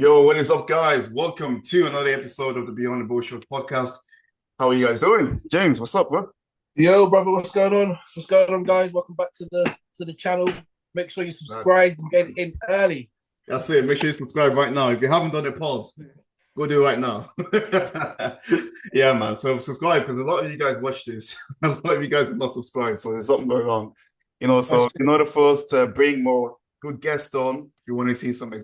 Yo, what is up, guys? Welcome to another episode of the Beyond the Boardshorts podcast. How are you guys doing? James, what's up, bro? Yo, brother, what's going on? What's going on, guys? Welcome back to the channel. Make sure you Uh, subscribe and get in early. That's it. Make sure you subscribe right now. If you haven't done it, pause. Go do it right now. Yeah, man. So subscribe because a lot of you guys watch this. A lot of you guys are not subscribed, so there's something going on. So That's in order for us to bring more good guests on, if you want to see something,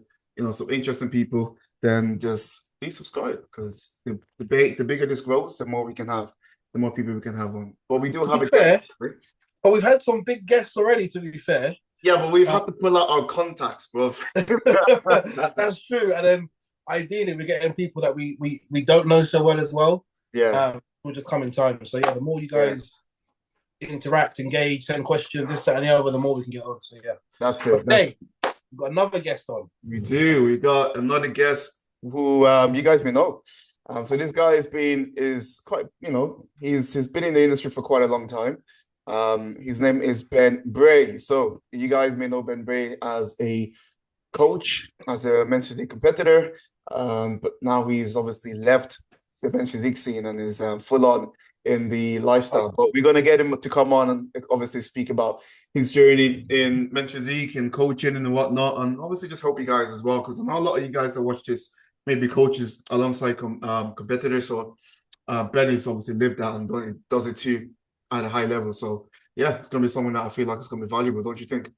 some interesting people, then just please subscribe because the bigger this grows, the more we can have, the more people we can have on. But we do to have be a guest. fair, but we've had some big guests already. To be fair, Yeah, but we've uh, had to pull out our contacts, bro. that's true. And then ideally, we're getting people that we don't know so well as well. Yeah, Will just come in time. So yeah, the more you yeah, guys interact, engage, send questions, this, that, and the other, the more we can get on. So yeah. that's But it. today, we've got another guest on. We do. We got another guest who you guys may know. So this guy is quite, he's been in the industry for quite a long time. His name is Ben Bray. So you guys may know Ben Bray as a coach, as a men's physique competitor. But now he's obviously left the men's physique scene and is full on in the lifestyle. But we're gonna get him to come on and obviously speak about his journey in men's physique and coaching and whatnot, and obviously just help you guys as well because I know a lot of you guys that watch this maybe coaches alongside competitors. So Ben has obviously lived that and does it too at a high level. So yeah, it's gonna be something that I feel like it's gonna be valuable, don't you think?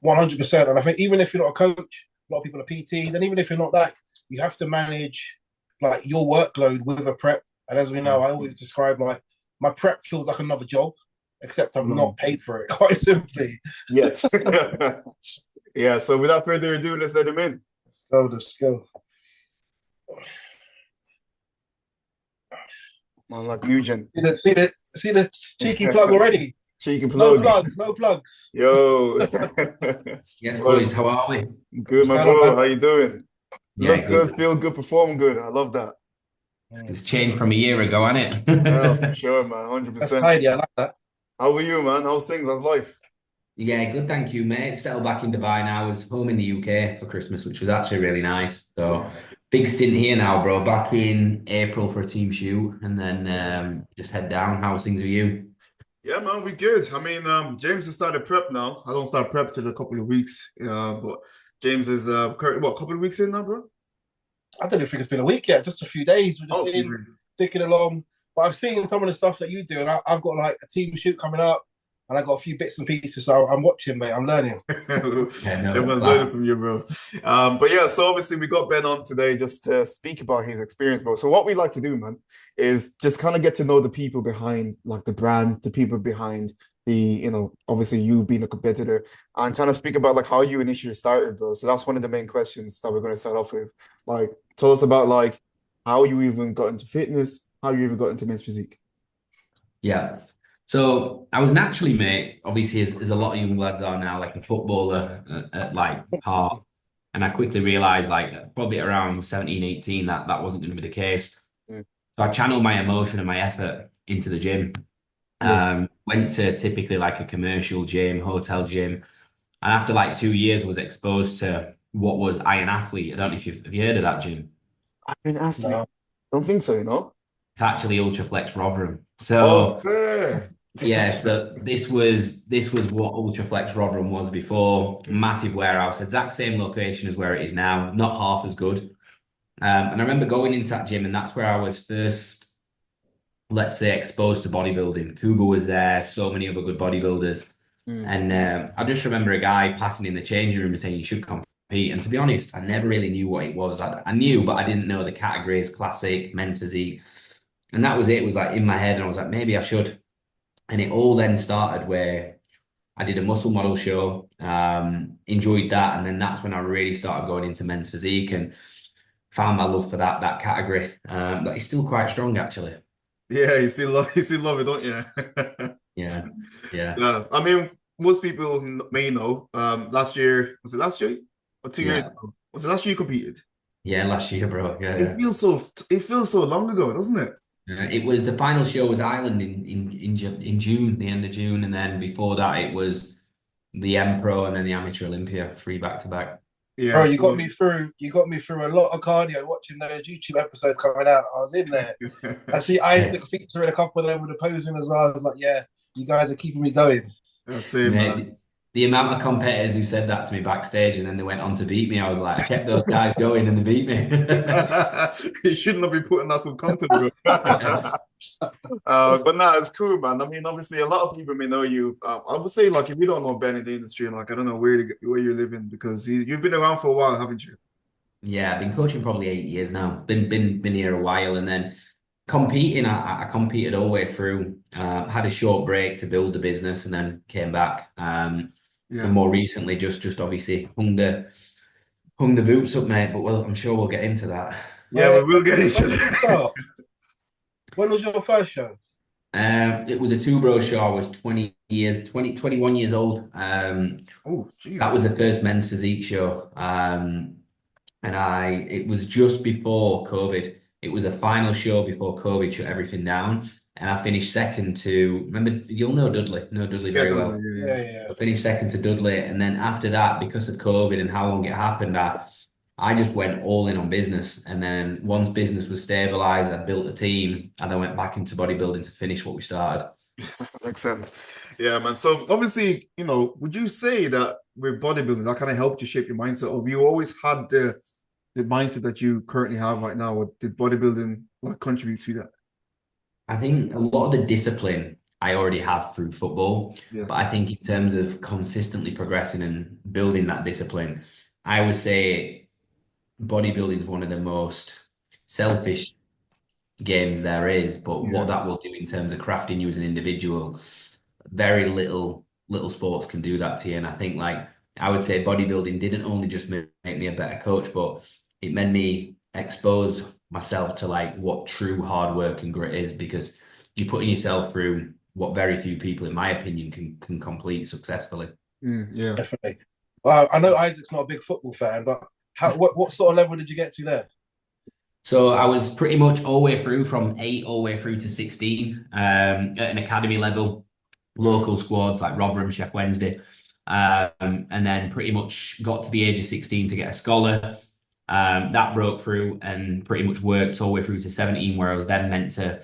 100%. And I think even if you're not a coach, a lot of people are PTs, and even if you're not that, you have to manage like your workload with a prep. And as we know, I always describe like my prep feels like another job, except I'm not paid for it, quite simply. Yes. Yeah. So without further ado, let's let him in. So the skill. Man, like Nugent. See the cheeky plug already. Cheeky No plug. plugs, no plugs. Yo. Yes, boys, how are we? Good, my bro. How you doing? Yeah, Look good, feel good, perform good. I love that. It's changed from a year ago, hasn't Yeah, for it? sure, man. That's 100%. tidy. I like that. How are you, man? How's things? How's life? Yeah, good, thank you, mate. Settled back in Dubai now. I was home in the UK for Christmas, which was actually really nice. So big stint here now, bro. Back in April for a team shoot and then just head down. How's things with you? Yeah, man, we good. I mean, James has started prep now. I don't start prep till a couple of weeks. But James is currently what, a couple of weeks in now, bro? I don't think it's been a week yet, just a few days. We're Oh, just ticking along. But I've seen some of the stuff that you do, and I've got like a team shoot coming up, and I got a few bits and pieces. So I'm watching, mate. I'm learning. Yeah, no, Everyone's learning from you, bro. But yeah, so obviously we got Ben on today just to speak about his experience, bro. So what we like to do, man, is just kind of get to know the people behind like the brand, the people behind obviously you being a competitor, and kind of speak about like how you initially started, bro. So that's one of the main questions that we're going to start off with. Like, tell us about like how you even got into fitness, how you even got into men's physique. Yeah. So I was naturally, mate, obviously as a lot of young lads are now, like a footballer at like heart. And I quickly realized like probably around 17, 18, that wasn't going to be the case. Mm. So I channeled my emotion and my effort into the gym. Yeah. Went to typically like a commercial gym, hotel gym. And after like 2 years was exposed to what was Iron Athlete. I don't know if have you heard of that gym? I've been asking. No. Don't think so, you know? It's actually Ultraflex Rotherham. Oh, So fair. yeah, so this was what Ultraflex Rotherham was before. Massive warehouse, exact same location as where it is now, not half as good. And I remember going into that gym, and that's where I was first, let's say, exposed to bodybuilding. Kuba was there, so many other good bodybuilders. Mm. And I just remember a guy passing in the changing room and saying you should compete. And to be honest, I never really knew what it was. I knew, but I didn't know the categories, classic, men's physique. And that was it. It was like in my head, and I was like, maybe I should. And it all then started where I did a muscle model show, enjoyed that. And then that's when I really started going into men's physique and found my love for that category. That is still quite strong, actually. Yeah, you still love it, don't you? Yeah, yeah. Yeah. I mean, most people may know. Last year, was it last year or 2 years Yeah. ago? Was it last year you competed? Yeah, last year, bro. Yeah, yeah. It feels so long ago, doesn't it? It was the final show was Ireland in June, the end of June, and then before that it was the M Pro and then the Amateur Olympia, three back to back. Yeah, Bro, so you got me through a lot of cardio watching those YouTube episodes coming out. I was in there. I see Isaac featuring a couple of them with the posing as well. I was like, yeah, you guys are keeping me going. that's it, man. Mate, the amount of competitors who said that to me backstage and then they went on to beat me, I was like, I kept those guys going and they beat me. You should not be putting that some content, bro. But nah, it's cool, man. I mean, obviously, a lot of people may know you. I would say, like, if you don't know Ben in the industry, like, I don't know where you're living because you've been around for a while, haven't you? Yeah, I've been coaching probably 8 years now. Been here a while, and then competing. I competed all the way through. Had a short break to build the business, and then came back. And Yeah. more recently, just obviously hung the boots up, mate. But well, I'm sure we'll get into that. Yeah, we will get into When did you that. start? When was your first show? It was a two bro show. I was 21 years old. Oh, That jeez. was the first men's physique show. And it was just before COVID. It was a final show before COVID shut everything down. And I finished second to, remember, you'll know Dudley Yeah, very totally. well. Yeah, yeah. Yeah. I finished second to Dudley. And then after that, because of COVID and how long it happened, I just went all in on business. And then once business was stabilized, I built a team and I went back into bodybuilding to finish what we started. Makes sense. Yeah, man. So obviously, would you say that with bodybuilding, that kind of helped you shape your mindset, or have you always had the mindset that you currently have right now, or did bodybuilding like contribute to that? I think a lot of the discipline I already have through football, Yeah. but I think in terms of consistently progressing and building that discipline, I would say bodybuilding is one of the most selfish games there is. But what Yeah. that will do in terms of crafting you as an individual, very little sports can do that to you. And I think like I would say bodybuilding didn't only just make me a better coach, but it made me expose myself to like what true hard work and grit is, because you're putting yourself through what very few people, in my opinion, can complete successfully. Yeah. Definitely. I know Isaac's not a big football fan, but what sort of level did you get to there? So I was pretty much all the way through from 8 all the way through to 16 at an academy level, local squads like Rotherham, Chef Wednesday. And then pretty much got to the age of 16 to get a scholar. That broke through and pretty much worked all the way through to 17, where I was then meant to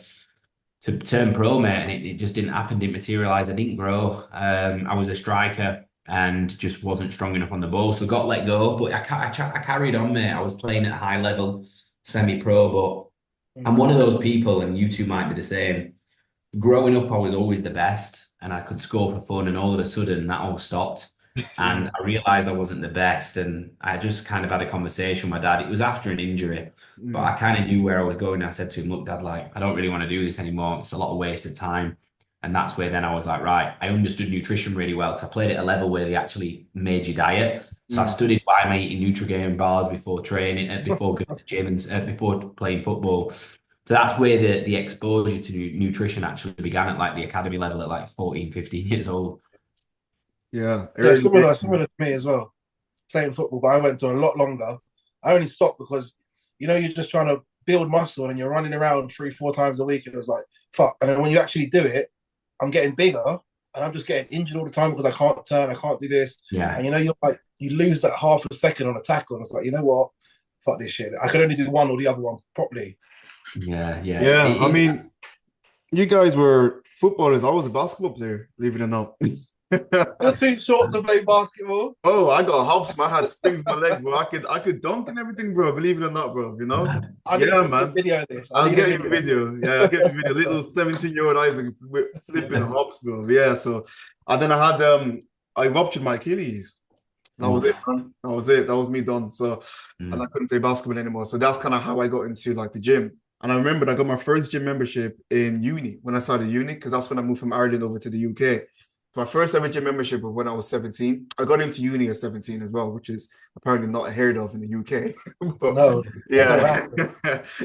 turn pro, mate, and it just didn't happen, didn't materialize. I didn't grow. I was a striker and just wasn't strong enough on the ball, so got let go. But I carried on, mate. I was playing at a high level, semi-pro, but I'm one of those people, and you two might be the same. Growing up, I was always the best and I could score for fun, and all of a sudden that all stopped. And I realized I wasn't the best, and I just kind of had a conversation with my dad. It was after an injury, but I kind of knew where I was going. I said to him, look, Dad, like, I don't really want to do this anymore. It's a lot of wasted time. And that's where then I was like, right, I understood nutrition really well because I played at a level where they actually made you diet. So I studied why I'm eating Nutrigrain bars before training, before going to the gym and before playing football. So that's where the exposure to nutrition actually began at like the academy level at like 14, 15 years old. Yeah. Yeah, similar to me as well. Playing football, but I went to a lot longer. I only stopped because you're just trying to build muscle and you're running around 3-4 times a week, and it was like fuck. And then when you actually do it, I'm getting bigger and I'm just getting injured all the time because I can't turn, I can't do this. Yeah. And you're like, you lose that half a second on a tackle, and it's like, you know what? Fuck this shit. I could only do one or the other one properly. Yeah. Yeah. I mean, you guys were footballers. I was a basketball player, believe it or not. You're too short to play basketball. Oh, I got hops. I had springs in my leg, bro. I could dunk and everything, bro. Believe it or not, bro. I need to video this. I'll get you a video. Yeah, I'll get you a video. Little 17-year-old Isaac flipping hops, bro. Yeah. So, and then I ruptured my Achilles. That was it, man. That was it. That was me done. So, and I couldn't play basketball anymore. So that's kind of how I got into like the gym. And I remembered I got my first gym membership in uni when I started uni, because that's when I moved from Ireland over to the UK. So my first ever gym membership was when I was 17. I got into uni at 17 as well, which is apparently not heard of in the UK. But, no, yeah.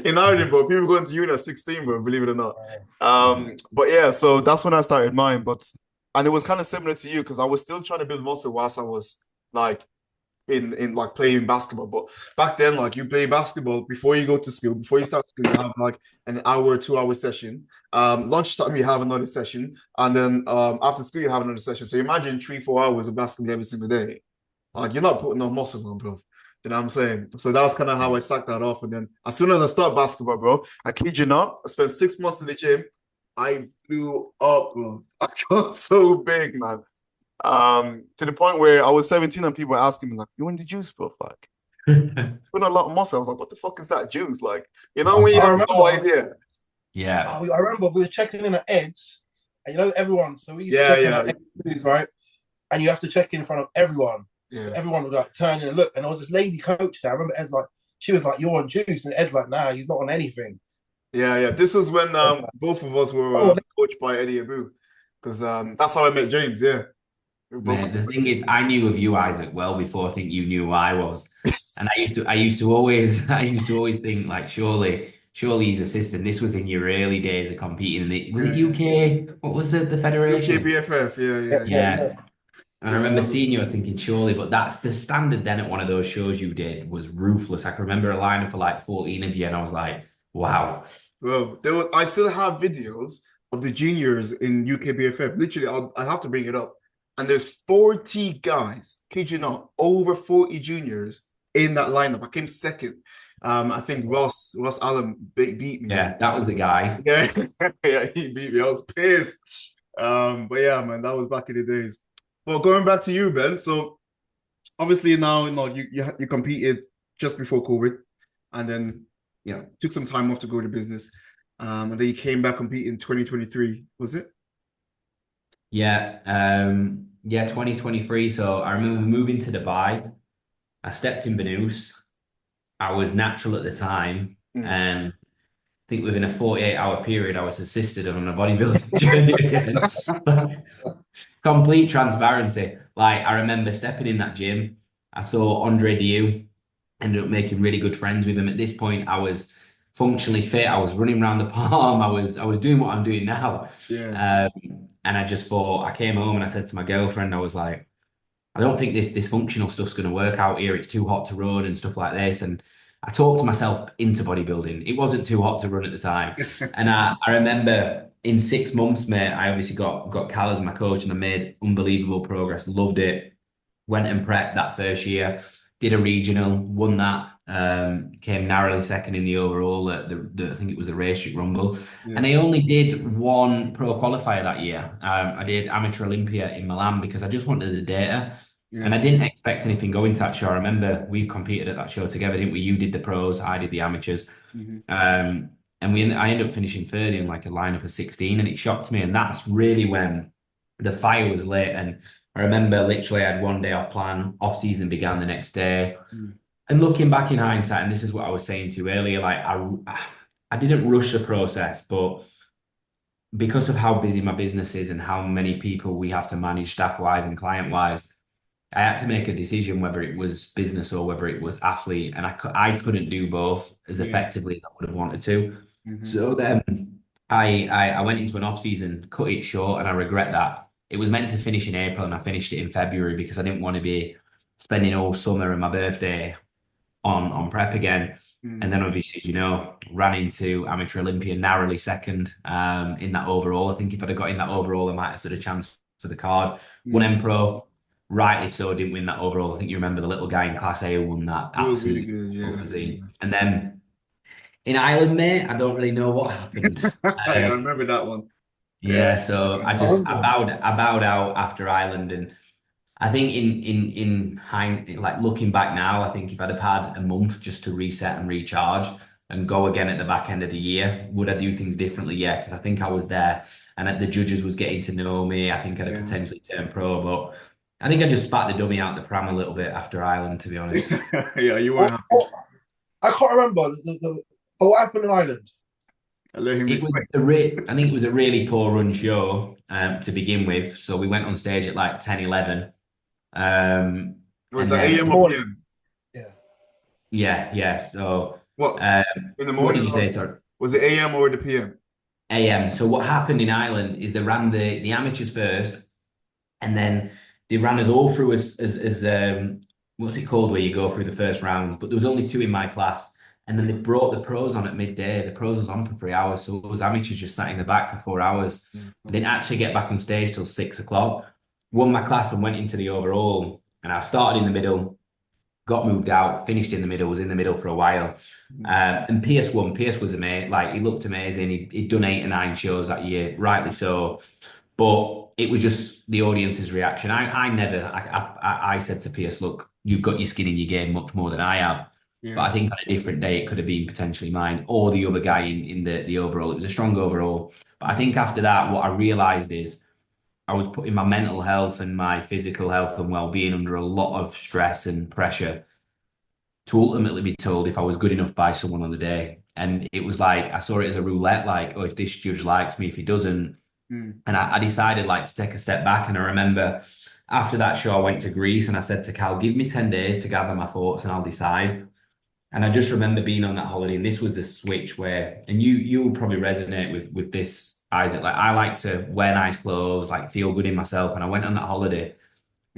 In Ireland, bro, people go into uni at 16, bro, believe it or not. But yeah, so that's when I started mine. And it was kind of similar to you, because I was still trying to build muscle whilst I was like in like playing basketball. But back then, like, you play basketball before you go to school, before you start school, you have like an hour, 2 hour session. Lunchtime you have another session, and then after school you have another session. So imagine 3-4 hours of basketball every single day. Like, you're not putting no muscle on, bro. You know what I'm saying? So that was kind of how I sacked that off. And then as soon as I start basketball, bro, I kid you not, I spent 6 months in the gym. I blew up, bro. I got so big, man. To the point where I was 17 and people were asking me, like, you want the juice, bro? Like, put a lot of muscle. I was like, what the fuck is that juice? Like, you know, when you have no idea. Yeah. I remember we were checking in at Ed's, and you know everyone. So we used to Yeah, check in yeah. at Ed's, right? And you have to check in front of everyone. Yeah. So everyone would like turn and look. And there was this lady coach there. I remember Ed's like, she was like, "You're on juice," and Ed's like, "Nah, he's not on anything." Yeah, yeah. This was when both of us were coached by Eddie Abu, because that's how I met James. Yeah. Man, the thing is, I knew of you, Isaac, well before I think you knew who I was, and I used to always think like, surely he's assistant. This was in your early days of competing, and was it UK? What was the federation? UKBFF. Yeah. Yeah. And I remember seeing you, I was thinking, surely, but that's the standard then at one of those shows you did was ruthless. I can remember a lineup of like 14 of you, and I was like, wow. Well, I still have videos of the juniors in UKBFF. Literally, I have to bring it up. And there's 40 guys, kid you not, over 40 juniors in that lineup. I came second. I think Ross Allen beat me. Yeah, that was the guy. Yeah, yeah, he beat me. I was pissed. But yeah, man, that was back in the days. Well, going back to you, Ben. So obviously now, you competed just before COVID, and then took some time off to go to business. And then you came back competing in 2023, was it? Yeah, 2023. So I remember moving to Dubai. I stepped in Banús. I was natural at the time, and I think within a 48-hour period, I was assisted on a bodybuilding journey again. Complete transparency. Like, I remember stepping in that gym. I saw Andre Dieu, ended up making really good friends with him. At this point, I was functionally fit. I was running around the palm. I was doing what I'm doing now. Yeah. And I just thought, I came home and I said to my girlfriend, I was like, I don't think this functional stuff's going to work out here. It's too hot to run and stuff like this. And I talked myself into bodybuilding. It wasn't too hot to run at the time. And I remember in 6 months, mate, I obviously got Cal as my coach, and I made unbelievable progress. Loved it. Went and prepped that first year. Did a regional, won that. Came narrowly second in the overall at I think it was a Race Rumble. Yeah. And I only did one pro qualifier that year. I did Amateur Olympia in Milan because I just wanted the data. Yeah. And I didn't expect anything going to that show. I remember we competed at that show together, didn't we? You did the pros, I did the amateurs. And I ended up finishing third in like a lineup of 16, and it shocked me. And that's really when the fire was lit. And I remember literally I had one day off plan, off season began the next day. And looking back in hindsight, and this is what I was saying to you earlier, like I didn't rush the process, but because of how busy my business is and how many people we have to manage staff-wise and client-wise, I had to make a decision whether it was business or whether it was athlete, and I couldn't do both as effectively as I would have wanted to. So then I went into an off-season, cut it short, and I regret that. It was meant to finish in April, and I finished it in February because I didn't want to be spending all summer and my birthday on prep again. And then obviously, as you know, ran into Amateur Olympia, narrowly second in that overall. I think if I'd have got in that overall, I might have stood a chance for the card. Won M-Pro, rightly so, didn't win that overall. I think you remember the little guy in Class A who won that. Absolutely good, Physique. And then in Ireland, mate, I don't really know what happened. I remember that one. Yeah, so I bowed out after Ireland, and I think in like looking back now, I think if I'd have had a month just to reset and recharge and go again at the back end of the year, would I do things differently? Yeah, because I think I was there and the judges was getting to know me. I think I'd have potentially turned pro, but I think I just spat the dummy out the pram a little bit after Ireland, to be honest. Yeah, you weren't happy. I can't remember what happened in Ireland. I think it was a really poor run show to begin with. So we went on stage at like 10, 11. Was that AM or PM? Yeah. So what in the morning? What did you say? Sorry, was it AM or the PM? AM. So what happened in Ireland is they ran the amateurs first, and then they ran us all through as what's it called where you go through the first round. But there was only 2 in my class, and then they brought the pros on at midday. The pros was on for 3 hours, so those amateurs just sat in the back for 4 hours. I didn't actually get back on stage till 6 o'clock. Won my class and went into the overall, and I started in the middle. got moved out, finished in the middle, was in the middle for a while. And Pierce won. Pierce was amazing. Like, he looked amazing. He'd done 8 or 9 shows that year, rightly so. But it was just the audience's reaction. I said to Pierce, look, you've got your skin in your game much more than I have. But I Yeah. think on a different day, it could have been potentially mine or the other guy in the overall. It was a strong overall. But I think after that, what I realized is I was putting my mental health and my physical health and well-being under a lot of stress and pressure to ultimately be told if I was good enough by someone on the day. And it was like, I saw it as a roulette, like, oh, if this judge likes me, if he doesn't. Mm. And I decided like to take a step back. And I remember after that show, I went to Greece and I said to Cal, give me 10 days to gather my thoughts and I'll decide. And I just remember being on that holiday, and this was the switch where, and you'll probably resonate with this, Isaac. Like, I like to wear nice clothes, like feel good in myself. And I went on that holiday,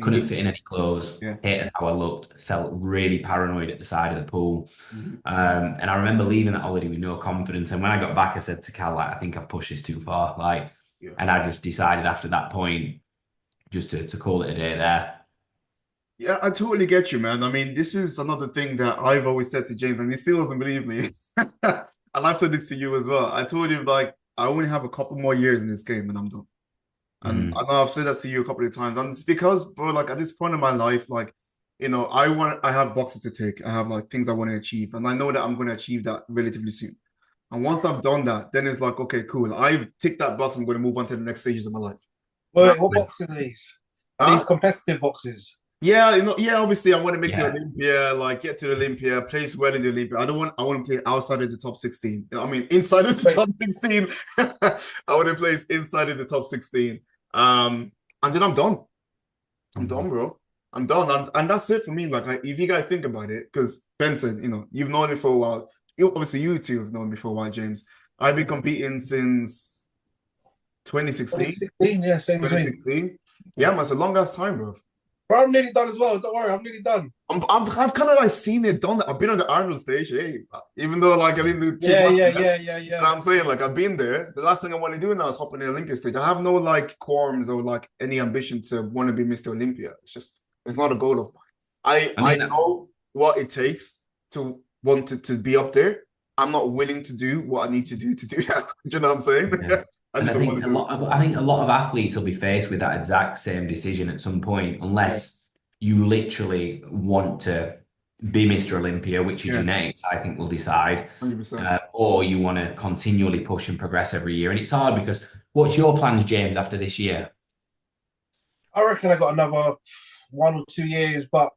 couldn't fit in any clothes, Yeah. hated how I looked, felt really paranoid at the side of the pool. Mm-hmm. And I remember leaving that holiday with no confidence. And when I got back, I said to Cal, like, I think I've pushed this too far. Like, Yeah. and I just decided after that point just to call it a day there. Yeah, I totally get you, man. I mean, this is another thing that I've always said to James, and he still doesn't believe me. And I've said this to you as well. I told him, like, I only have a couple more years in this game and I'm done. And I know I've said that to you a couple of times. And it's because, bro, like, at this point in my life, like, I have boxes to take. I have like things I want to achieve. And I know that I'm going to achieve that relatively soon. And once I've done that, then it's like, okay, cool. I've ticked that box. I'm going to move on to the next stages of my life. Wait, what boxes are these? Are these competitive boxes? Yeah, obviously I want to make the Olympia, like get to the Olympia, place well in the Olympia. I want to play outside of the top 16. I mean, inside of the top 16. I want to place inside of the top 16. And then I'm done. I'm done, bro. I'm done. And that's it for me. Like, if you guys think about it, because Benson, you've known me for a while. Obviously, you two have known me for a while, James. I've been competing since 2016. 2016, yeah, same as me. 2016. Yeah, man, it's a long ass time, bro. Bro, I'm nearly done as well. Don't worry, I'm nearly done. I've kind of like seen it done. I've been on the Arnold stage, hey, even though like I didn't do too much. Yeah. You know what I'm saying, like, I've been there. The last thing I want to do now is hop on the Olympia stage. I have no like qualms or like any ambition to want to be Mr. Olympia. It's not a goal of mine. I know what it takes to want to be up there. I'm not willing to do what I need to do that. Do you know what I'm saying? Yeah. I think a lot of athletes will be faced with that exact same decision at some point, unless you literally want to be Mr. Olympia, which your genetics, I think, will decide, 100%. Or you want to continually push and progress every year. And it's hard because what's your plans, James, after this year? I reckon I got another 1 or 2 years, but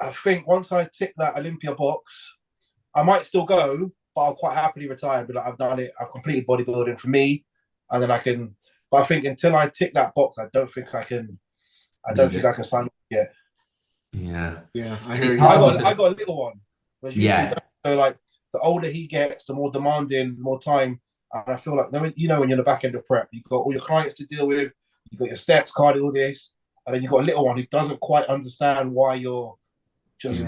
I think once I tick that Olympia box, I might still go, but I'll quite happily retire. But like, I've done it. I've completed bodybuilding for me. And then I can, but I think until I tick that box, I don't think I can sign up yet. Yeah. I hear you. I got a little one. So like the older he gets, the more demanding, more time. And I feel like, when you're in the back end of prep, you've got all your clients to deal with, you've got your steps, cardio, all this. And then you've got a little one who doesn't quite understand why you're just,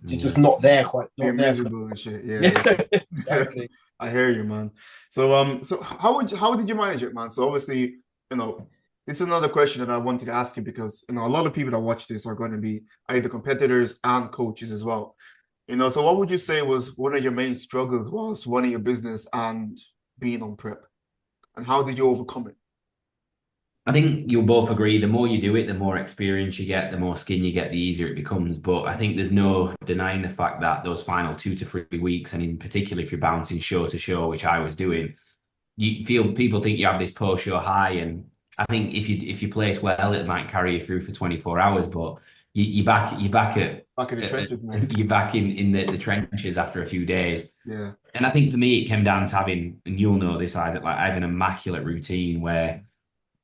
you're just not there quite. You're miserable and shit. Yeah. Exactly. I hear you, man. So how did you manage it, man? So obviously, this is another question that I wanted to ask you because a lot of people that watch this are going to be either competitors and coaches as well. So what would you say was one of your main struggles whilst running your business and being on prep? And how did you overcome it? I think you'll both agree, the more you do it, the more experience you get, the more skin you get, the easier it becomes. But I think there's no denying the fact that those final 2 to 3 weeks, and in particular if you're bouncing show to show, which I was doing, people think you have this post-show high, and I think if you place well, it might carry you through for 24 hours. But you're back in the trenches, man. You're back in the trenches after a few days. Yeah. And I think for me, it came down to having, and you'll know this, Isaac, like I have an immaculate routine where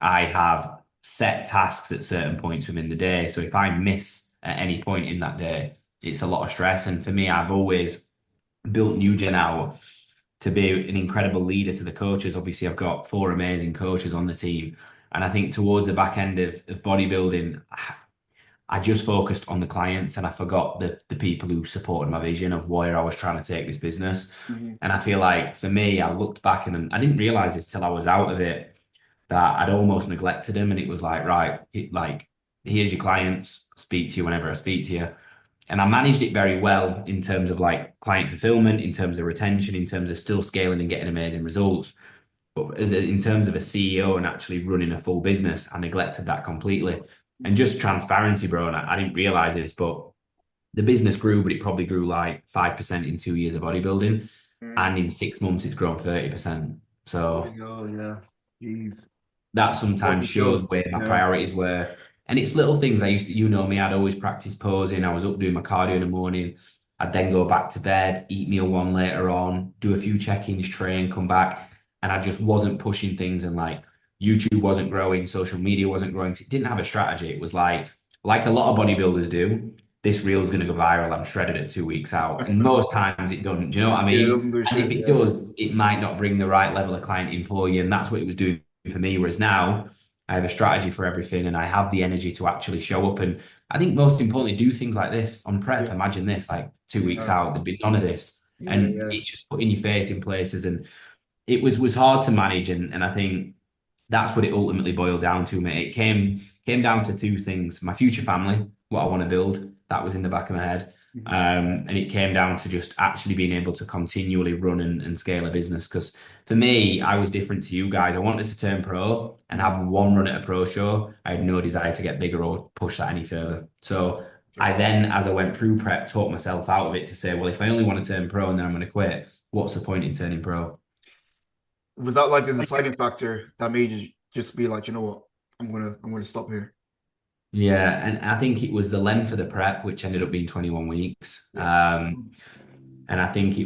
I have set tasks at certain points within the day. So if I miss at any point in that day, it's a lot of stress. And for me, I've always built Nugent out to be an incredible leader to the coaches. Obviously, I've got 4 amazing coaches on the team. And I think towards the back end of bodybuilding, I just focused on the clients and I forgot the people who supported my vision of where I was trying to take this business. Mm-hmm. And I feel like for me, I looked back and I didn't realize this till I was out of it, that I'd almost neglected them. And it was like, right, like, here's your clients, speak to you whenever I speak to you. And I managed it very well in terms of like client fulfillment, in terms of retention, in terms of still scaling and getting amazing results. But in terms of a CEO and actually running a full business, I neglected that completely. And just transparency, bro. And I didn't realize this, but the business grew, but it probably grew like 5% in 2 years of bodybuilding. And in 6 months, it's grown 30%. So Oh, yeah. Jeez. that sometimes shows where my priorities were. And it's little things I used to, you know me, I'd always practice posing. I was up doing my cardio in the morning. I'd then go back to bed, eat meal one later on, do a few check-ins, train, come back. And I just wasn't pushing things, and like YouTube wasn't growing, social media wasn't growing. It didn't have a strategy. It was like a lot of bodybuilders do, this reel is going to go viral. I'm shredded at 2 weeks out. And most times it doesn't. Do you know what I Yeah, it mean? doesn't do And shit, if it yeah. does, it might not bring the right level of client in for you. And that's what it was doing for me. Whereas now I have a strategy for everything and I have the energy to actually show up. And I think most importantly, do things like this on prep. Yeah. Imagine this, like 2 weeks Yeah. out, there'd be none of this. Yeah, And yeah. it's just putting your face in places. And it was hard to manage. And I think that's what it ultimately boiled down to, mate. It came down to two things: my future family, what I want to build, that was in the back of my head. And it came down to just actually being able to continually run and scale a business. Because for me, I was different to you guys. I wanted to turn pro and have one run at a pro show. I had no desire to get bigger or push that any further. So I then, as I went through prep, taught myself out of it to say, well, if I only want to turn pro and then I'm going to quit, what's the point in turning pro? Was that like the deciding factor that made you just be like, you know what, I'm gonna stop here? Yeah, and I think it was the length of the prep, which ended up being 21 weeks. And I think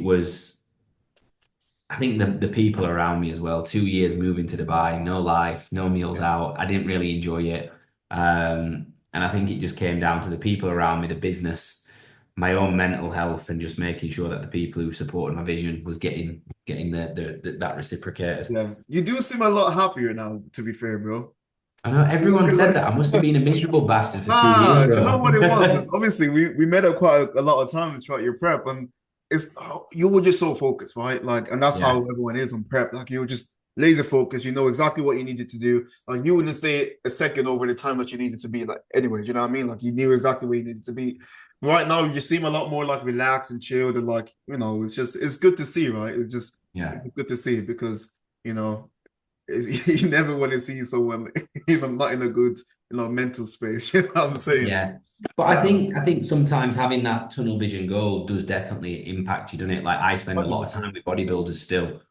the people around me as well. 2 years moving to Dubai, no life, no meals out. I didn't really enjoy it. And I think it just came down to the people around me, the business, my own mental health, and just making sure that the people who supported my vision was getting that reciprocated. Yeah, you do seem a lot happier now, to be fair, bro. I know everyone said that. I must have been a miserable bastard for 2 years, You know bro. what it was? Obviously, we met up quite a lot of times throughout your prep, and you were just so focused, right? Like, and that's how Yeah. everyone is on prep. Like, you were just laser focused. You know exactly what you needed to do. Like, you wouldn't stay a second over the time that you needed to be. Like, anyway, do you know what I mean? Like, you knew exactly where you needed to be. Right now, you seem a lot more like relaxed and chilled, and like, it's good to see, right? Yeah. It's good to see because you never want to see someone even not in a good mental space. You know what I'm saying? Yeah. But I think sometimes having that tunnel vision goal does definitely impact you, doesn't it? Like I spend a lot of time 100%. with bodybuilders still.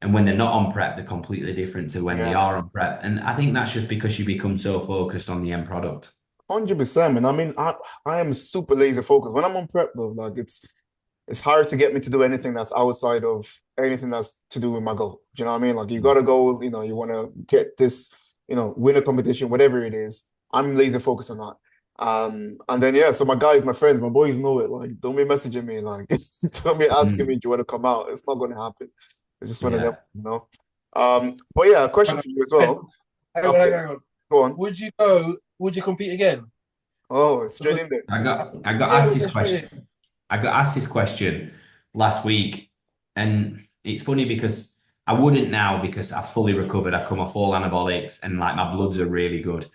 And when they're not on prep, they're completely different to when they Yeah, are on prep. And I think that's just because you become so focused on the end product. 100%. And I mean, I am super laser focused when I'm on prep though. Like it's hard to get me to do anything that's outside of anything that's to do with my goal. Do you know what I mean? Like you got a goal, you want to get this, win a competition, whatever it is. I'm laser focused on that. And then yeah, so my guys, my friends, my boys know it. Like, don't be messaging me, like don't be asking me, Mm. do you want to come out? It's not gonna happen. It's just one of them, Yeah. But yeah, a question for you as well. Hang on, Okay, hang on. go on. Would you compete again? Oh, straight in there. I got Yeah, asked we'll this go straight question. in. I got asked this question last week, and it's funny because I wouldn't now because I've fully recovered. I've come off all anabolics and like my bloods are really good.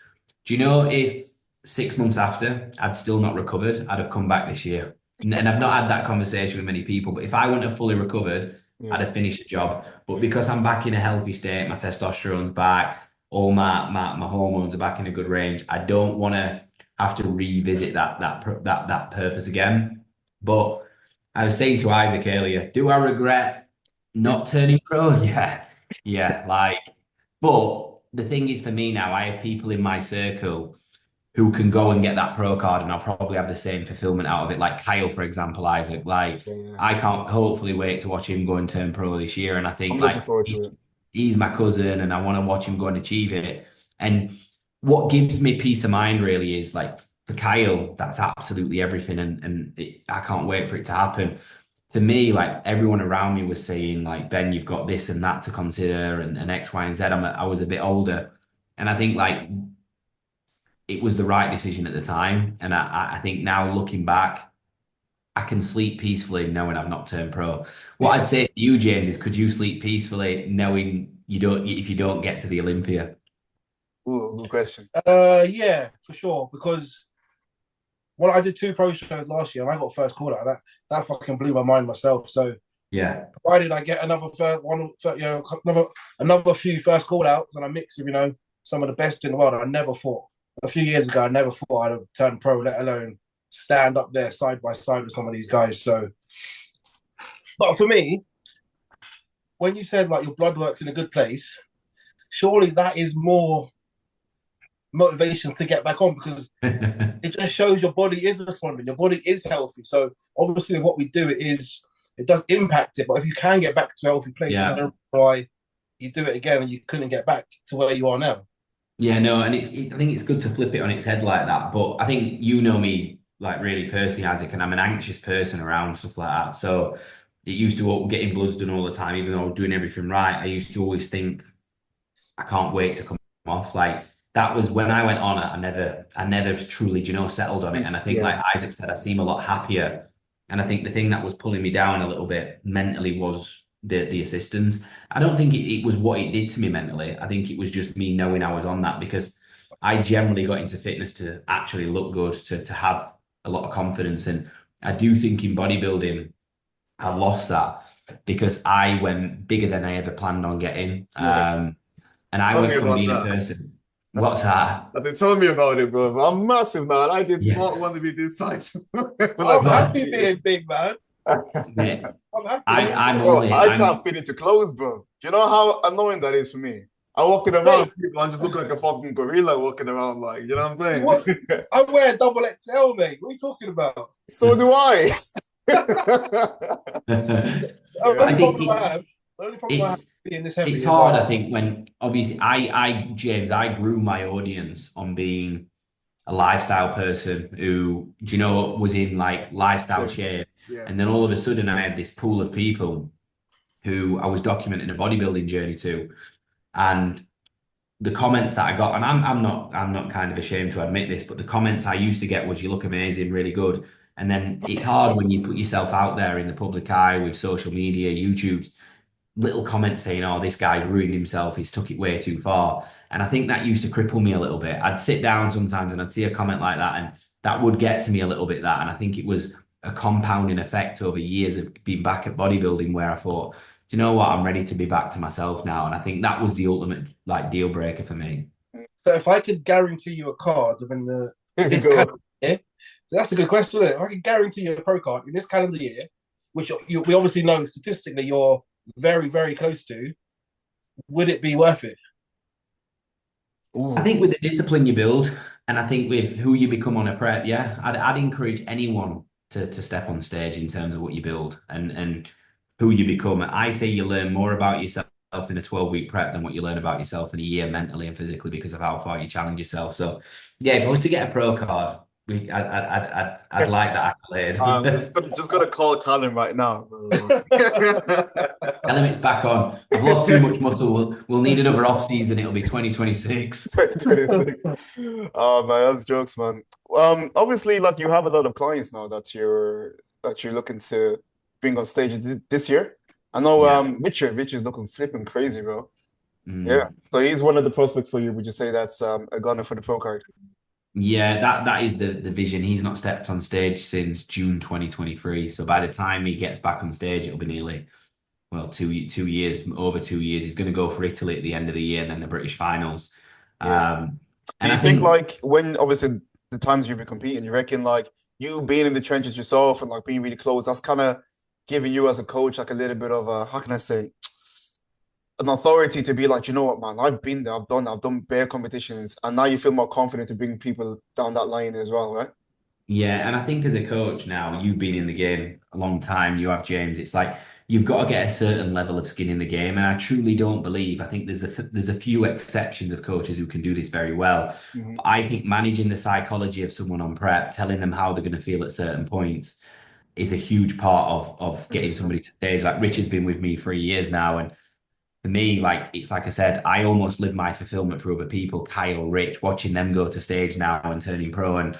Do you know if 6 months after I'd still not recovered, I'd have come back this year? And I've not had that conversation with many people, but if I wouldn't have fully recovered, I'd Yeah. have finished the job. But because I'm back in a healthy state, my testosterone's back, all my hormones are back in a good range. I don't want to have to revisit that purpose again. But I was saying to Isaac earlier, do I regret not turning pro? Yeah. Yeah. But the thing is for me now, I have people in my circle who can go and get that pro card and I'll probably have the same fulfillment out of it. Like Kyle, for example, Isaac. Like Yeah. I can't hopefully wait to watch him go and turn pro this year. And I I'm think looking like forward to it. he's my cousin and I want to watch him go and achieve it. And what gives me peace of mind really is like for Kyle, that's absolutely everything. I can't wait for it to happen. For me, like everyone around me was saying, like, Ben, you've got this and that to consider and X, Y, and Z. I was a bit older. And I think like it was the right decision at the time. And I think now looking back, I can sleep peacefully knowing I've not turned pro. What I'd say to you, James, is could you sleep peacefully knowing if you don't get to the Olympia? Ooh, good question. Yeah, for sure. Because Well, I did 2 pro shows last year, and I got first call out. That fucking blew my mind myself. So, Yeah. provided I get another another few first call outs, and I mix with some of the best in the world. I never thought a few years ago. I never thought I'd have turned pro, let alone stand up there side by side with some of these guys. So, but for me, when you said like your blood work's in a good place, surely that is more motivation to get back on, because it just shows your body is responding, your body is healthy. So obviously what we do it does impact it, but if you can get back to a healthy place, I don't know why you do it again and you couldn't get back to where you are now. Yeah, no, and I think it's good to flip it on its head like that. But I think you know me like really personally, Isaac, and I'm an anxious person around stuff like that. So it used to getting bloods done all the time, even though I was doing everything right. I used to always think, I can't wait to come off. Like that was when I went on it. I never truly, settled on it. And I think, like Isaac said, I seem a lot happier. And I think the thing that was pulling me down a little bit mentally was the assistance. I don't think it was what it did to me mentally. I think it was just me knowing I was on that, because I generally got into fitness to actually look good, to have a lot of confidence. And I do think in bodybuilding, I lost that because I went bigger than I ever planned on getting. And I went from being a person. What's that? I've been telling me about it, bro. I'm massive, man. I did not want to be this size. I'm happy being big, man. Yeah. I'm happy. I can't fit into clothes, bro. You know how annoying that is for me? I'm walking around, people, I'm just looking like a fucking gorilla walking around, like, you know what I'm saying? I wear double XL, mate. What are you talking about? So do I. It's hard, I think, when obviously James, I grew my audience on being a lifestyle person who, was in like lifestyle shape. Yeah. And then all of a sudden I had this pool of people who I was documenting a bodybuilding journey to. And the comments that I got, and I'm not kind of ashamed to admit this, but the comments I used to get was, you look amazing, really good. And then it's hard when you put yourself out there in the public eye with social media, YouTube, little comments saying, oh, this guy's ruined himself, he's took it way too far. And I think that used to cripple me a little bit. I'd sit down sometimes and I'd see a comment like that, and that would get to me a little bit, that. And I think it was a compounding effect over years of being back at bodybuilding, where I thought, do you know what, I'm ready to be back to myself now. And I think that was the ultimate like deal breaker for me. So if I could guarantee you a card within that's a good question, isn't it? If I could guarantee you a pro card in this calendar year, which we obviously know statistically you're very, very close to, would it be worth it? Ooh. I think with the discipline you build, and I think with who you become on a prep, I'd encourage anyone to step on stage in terms of what you build and who you become. I say you learn more about yourself in a 12-week prep than what you learn about yourself in a year, mentally and physically, because of how far you challenge yourself. So yeah, if I was to get a pro card, I'd like that accolade. Just got to call Callum right now. Tell him it's back on. I've lost too much muscle. We'll need another off season. It'll be 2026. 2026. Oh man, that's jokes, man. Obviously, like, you have a lot of clients now that you're looking to bring on stage this year. I know Richard's looking flipping crazy, bro. Yeah. So he's one of the prospects for you. Would you say that's a gunner for the pro card? Yeah, that is the vision. He's not stepped on stage since June 2023. So by the time he gets back on stage, it'll be nearly, well, 2 years, over 2 years. He's going to go for Italy at the end of the year and then the British finals. Yeah. Do you think, like, when obviously the times you've been competing, you reckon like you being in the trenches yourself and like being really close, that's kind of giving you as a coach like a little bit of a, how can I say, an authority to be like, you know what, man, I've been there, I've done bare competitions, and now you feel more confident to bring people down that line as well, right? Yeah, and I think as a coach now, you've been in the game a long time, you have, James, it's like you've got to get a certain level of skin in the game, and I truly don't believe, I think there's a few exceptions of coaches who can do this very well. But I think managing the psychology of someone on prep, telling them how they're going to feel at certain points, is a huge part of getting somebody to stage. Like Richard's been with me 3 years now, and for me, like, it's like I said, I almost live my fulfillment for other people. Kyle, Rich, watching them go to stage now and turning pro, and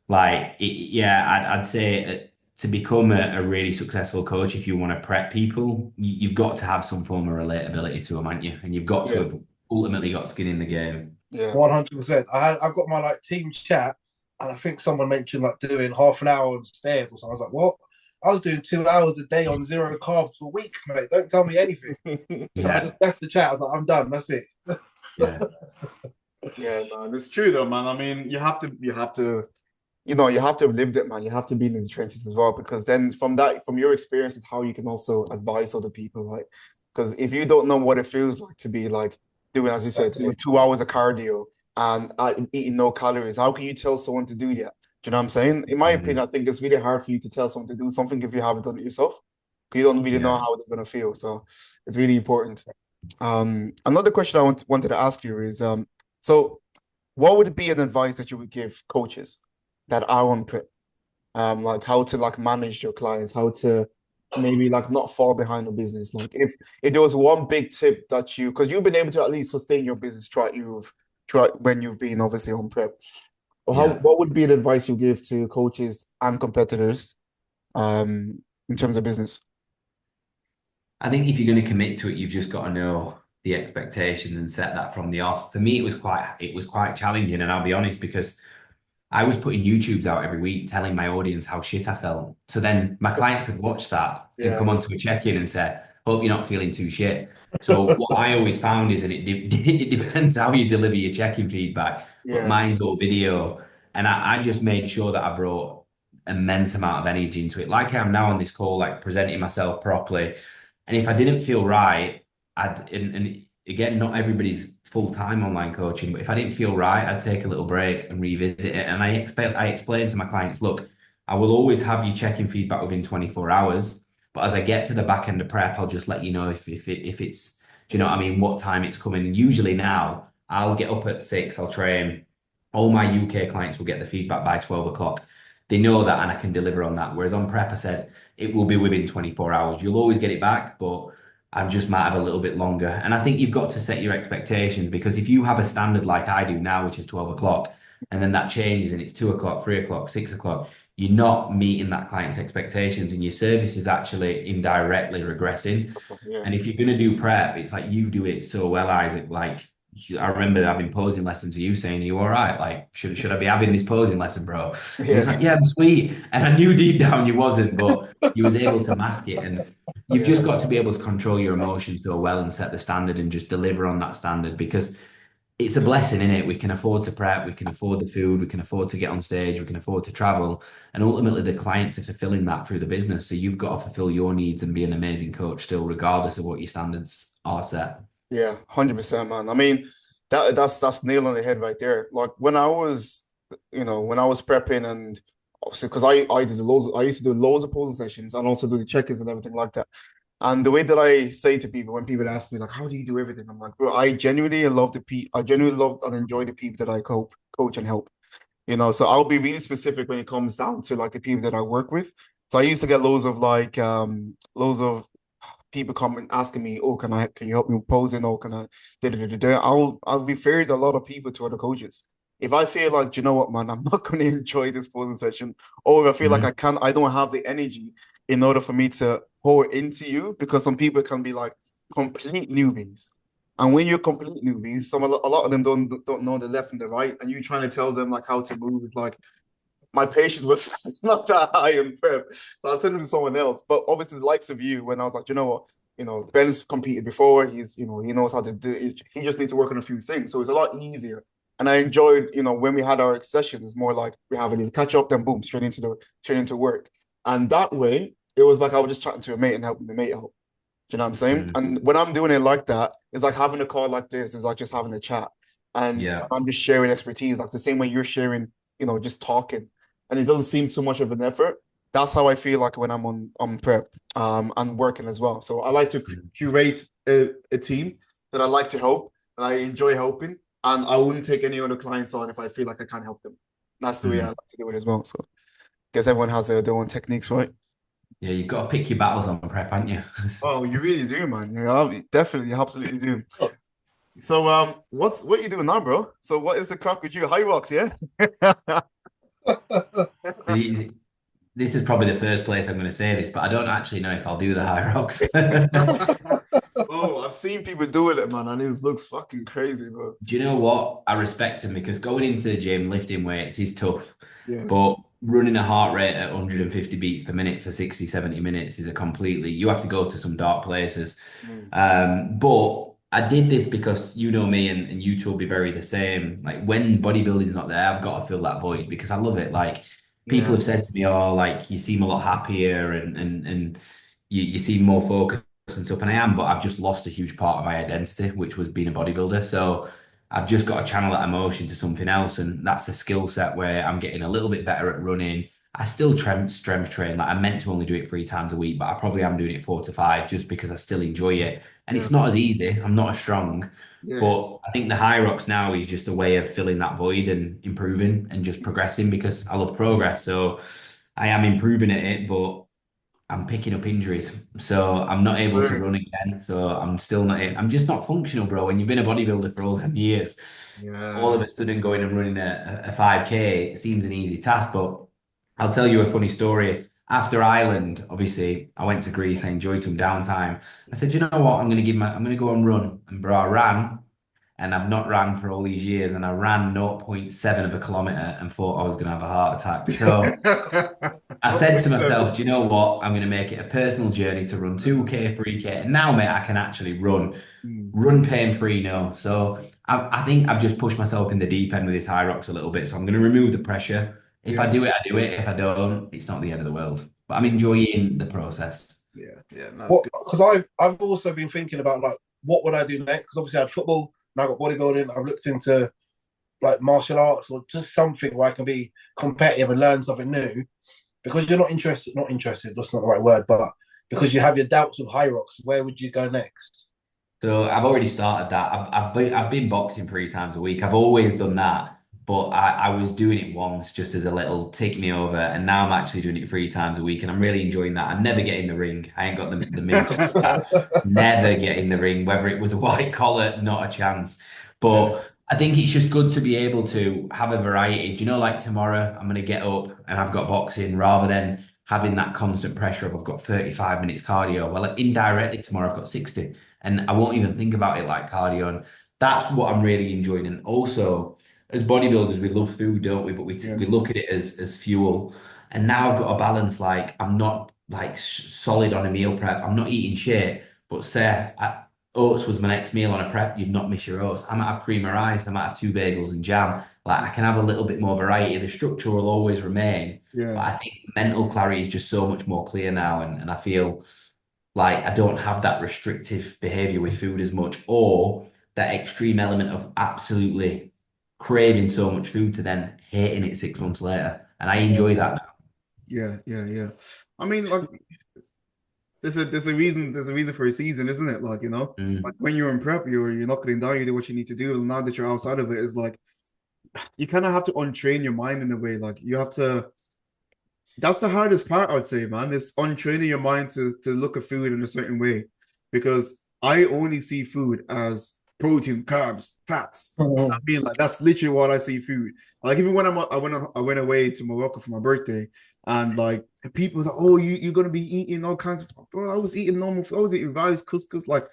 like, I'd say to become a really successful coach, if you want to prep people, you've got to have some form of relatability to them, haven't you? And you've got to have ultimately got skin in the game. Yeah, 100%. I've got my like team chat, And I think someone mentioned like doing half an hour on stairs or something. I was like, what? I was doing 2 hours a day on zero carbs for weeks, mate. Don't tell me anything. And I Yeah, just left the chat. I was like, I'm done. That's it. yeah. Yeah, man, it's true though, man. I mean, you have to have lived it, man. You have to be in the trenches as well, because then from your experience, it's how you can also advise other people, right? Because if you don't know what it feels like to be like doing, as you said, doing Exactly. 2 hours of cardio and eating no calories, how can you tell someone to do that? Do you know what I'm saying? In my opinion, I think it's really hard for you to tell someone to do something if you haven't done it yourself, because you don't really know Yeah. how they're gonna feel. So it's really important. Another question I wanted to ask you is, so what would be an advice that you would give coaches that are on prep? Like how to like manage your clients, how to maybe like not fall behind the business. Like if there was one big tip that because you've been able to at least sustain your business throughout when you've been obviously on prep. Or Yeah. what would be the advice you give to coaches and competitors in terms of business? I think if you're going to commit to it, you've just got to know the expectation and set that from the off. For me, it was quite challenging, and I'll be honest, because I was putting YouTubes out every week telling my audience how shit I felt. So then my clients would watch that and Yeah, come onto a check-in and say, "Hope you're not feeling too shit." So what I always found is, and it depends how you deliver your check-in feedback, but yeah, mine's all video, and I just made sure that I brought immense amount of energy into it, like I am now on this call, like presenting myself properly. And if I didn't feel right, and again, not everybody's full-time online coaching, but if I didn't feel right, I'd take a little break and revisit it. And I explain to my clients, look, I will always have you checking feedback within 24 hours. But as I get to the back end of prep, I'll just let you know if it's, do you know what I mean, what time it's coming. And usually now I'll get up at 6, I'll train. All my UK clients will get the feedback by 12 o'clock. They know that and I can deliver on that. Whereas on prep, I said it will be within 24 hours. You'll always get it back, but I just might have a little bit longer. And I think you've got to set your expectations, because if you have a standard like I do now, which is 12 o'clock, and then that changes and it's 2 o'clock, 3 o'clock, 6 o'clock, you're not meeting that client's expectations and your service is actually indirectly regressing. yeah, And if you're going to do prep, it's like you do it so well, Isaac. Like, I remember having posing lessons with you saying, "Are you all right? Like, should I be having this posing lesson, bro?" And he was yeah, like, "Yeah, I'm sweet." And I knew deep down you wasn't, but you was able to mask it. And you've yeah, just got to be able to control your emotions so well and set the standard and just deliver on that standard, because it's a blessing, in it. We can afford to prep, we can afford the food, we can afford to get on stage, we can afford to travel, and ultimately the clients are fulfilling that through the business. So you've got to fulfill your needs and be an amazing coach still, regardless of what your standards are set. yeah, 100%, man. I mean, that's nail on the head right there. Like when I was prepping and obviously because I used to do loads of posing sessions and also do the check-ins and everything like that. And the way that I say to people when people ask me like, "How do you do everything?" I'm like, "Bro, I genuinely love and enjoy the people that I coach and help." So I'll be really specific when it comes down to like the people that I work with. So I used to get loads of people coming asking me, "Oh, can you help me with posing? Or can I da da da da da?" I'll referred a lot of people to other coaches. If I feel like, "Do you know what, man, I'm not going to enjoy this posing session," or if I feel like Mhm. I don't have the energy in order for me to pour into you, because some people can be like complete newbies. And when you're complete newbies, a lot of them don't know the left and the right, and you trying to tell them like how to move. Like my patience was not that high in prep. So I was sending to someone else. But obviously, the likes of you, when I was like, you know what, Ben's competed before. He knows how to do it. He just needs to work on a few things. So it's a lot easier. And I enjoyed, when we had our sessions, more like we have a little catch up, then boom, straight into work. And that way, it was like I was just chatting to a mate and helping the mate out. Do you know what I'm saying? Mm. And when I'm doing it like that, it's like having a call like this. It's like just having a chat. And Yeah. I'm just sharing expertise, like the same way you're sharing, just talking. And it doesn't seem too much of an effort. That's how I feel like when I'm on prep and working as well. So I like to Mm. curate a team that I like to help and I enjoy helping. And I wouldn't take any other clients on if I feel like I can't help them. That's the way I Mm. like to do it as well. So I guess everyone has their own techniques, right? Yeah, you've got to pick your battles on prep, haven't you? Oh, you really do, man. Yeah, definitely, you absolutely do. So, what you doing now, bro? So, what is the crack with you? High rocks, yeah? The- This is probably the first place I'm going to say this, but I don't actually know if I'll do the high rocks. Oh, I've seen people doing it, man, and it looks fucking crazy, bro. Do you know what? I respect him because going into the gym, lifting weights is tough. Yeah. But running a heart rate at 150 beats per minute for 60, 70 minutes is you have to go to some dark places. But I did this because you know me and you two will be very the same. Like when bodybuilding's not there, I've got to fill that void because I love it. Like people have said to me, oh, like you seem a lot happier and you seem more focused and stuff, and I am, but I've just lost a huge part of my identity, which was being a bodybuilder. So I've just got to channel that emotion to something else, and that's a skill set where I'm getting a little bit better at running. I still strength train. Like I meant to only do it 3 times a week, but I probably am doing it 4 to 5 just because I still enjoy it. And it's not as easy. I'm not as strong, but I think the high rocks now is just a way of filling that void and improving and just progressing because I love progress. So I am improving at it, but I'm picking up injuries, so I'm not able to run again. So I'm still not. I'm just not functional, bro. When you've been a bodybuilder for all them years, all of a sudden going and running a 5K seems an easy task. But I'll tell you a funny story. After Ireland, obviously, I went to Greece. I enjoyed some downtime. I said, you know what? I'm gonna go and run. And bro, I ran, and I've not ran for all these years, and I ran 0.7 of a kilometer and thought I was gonna have a heart attack. So I said to myself, do you know what? I'm going to make it a personal journey to run 2K, 3K. And now, mate, I can actually run pain-free now. So I think I've just pushed myself in the deep end with this high rocks a little bit. So I'm going to remove the pressure. If I do it, I do it. If I don't, it's not the end of the world. But I'm enjoying the process. Yeah. Because I've also been thinking about like, what would I do next? Because obviously I had football, now I've got bodybuilding. I've looked into like martial arts or just something where I can be competitive and learn something new. Because you're not interested, that's not the right word, but because you have your doubts of high rocks, where would you go next? So I've already started that. I've been boxing 3 times a week. I've always done that, but I was doing it once just as a little take me over, and now I'm actually doing it 3 times a week, and I'm really enjoying that. I never get in the ring. I ain't got the minutes for that. Never get in the ring, whether it was a white collar, not a chance. But I think it's just good to be able to have a variety. Do you know, like tomorrow, I'm going to get up and I've got boxing rather than having that constant pressure of I've got 35 minutes cardio. Well, indirectly tomorrow, I've got 60 and I won't even think about it like cardio. And that's what I'm really enjoying. And also, as bodybuilders, we love food, don't we? But we look at it as fuel. And now I've got a balance. Like I'm not like solid on a meal prep. I'm not eating shit. But say oats was my next meal on a prep, you'd not miss your oats. I might have cream or rice, I might have 2 bagels and jam. Like I can have a little bit more variety. The structure will always remain. But I think mental clarity is just so much more clear now. And I feel like I don't have that restrictive behavior with food as much, or that extreme element of absolutely craving so much food to then hating it 6 months later. And I enjoy that now. Yeah. I mean, like there's a reason for a season, isn't it? Like, like when you're in prep, you're knuckling down, you do what you need to do. And now that you're outside of it, it's like you kind of have to untrain your mind in a way. Like you have to. That's the hardest part, I would say, man. Is untraining your mind to look at food in a certain way, because I only see food as protein, carbs, fats. I mean, like that's literally what I see food. Like even when I went away to Morocco for my birthday, and like people were like, oh, you're gonna be eating all kinds of. Bro, I was eating normal food. I was eating rice, couscous, like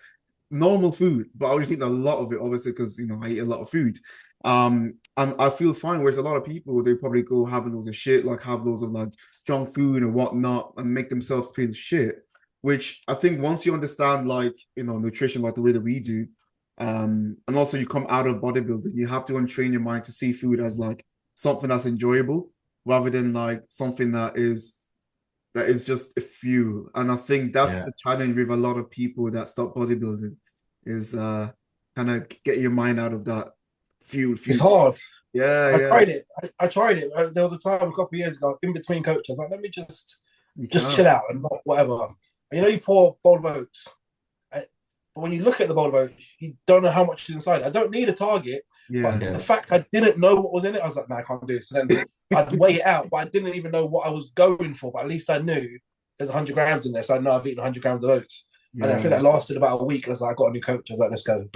normal food, but I was eating a lot of it, obviously, because I eat a lot of food. And I feel fine. Whereas a lot of people, they probably go having loads of shit, like have loads of like junk food and whatnot, and make themselves feel shit. Which I think once you understand, like nutrition, like the way that we do, and also you come out of bodybuilding, you have to untrain your mind to see food as like something that's enjoyable, rather than like something that is just a fuel. And I think that's the challenge with a lot of people that stop bodybuilding, is kind of get your mind out of that fuel. It's hard. I tried it. I tried it. There was a time a couple of years ago, I was in between coaches. I was like, let me just chill out and whatever. And you pour bowl of oats. But when you look at the bowl of oats, you don't know how much is inside. I don't need a target. But the fact I didn't know what was in it, I was like, no, I can't do this. So then I'd weigh it out, but I didn't even know what I was going for. But at least I knew there's 100 grams in there. So I know I've eaten 100 grams of oats. And I think that lasted about a week. I was like, I got a new coach. I was like, let's go.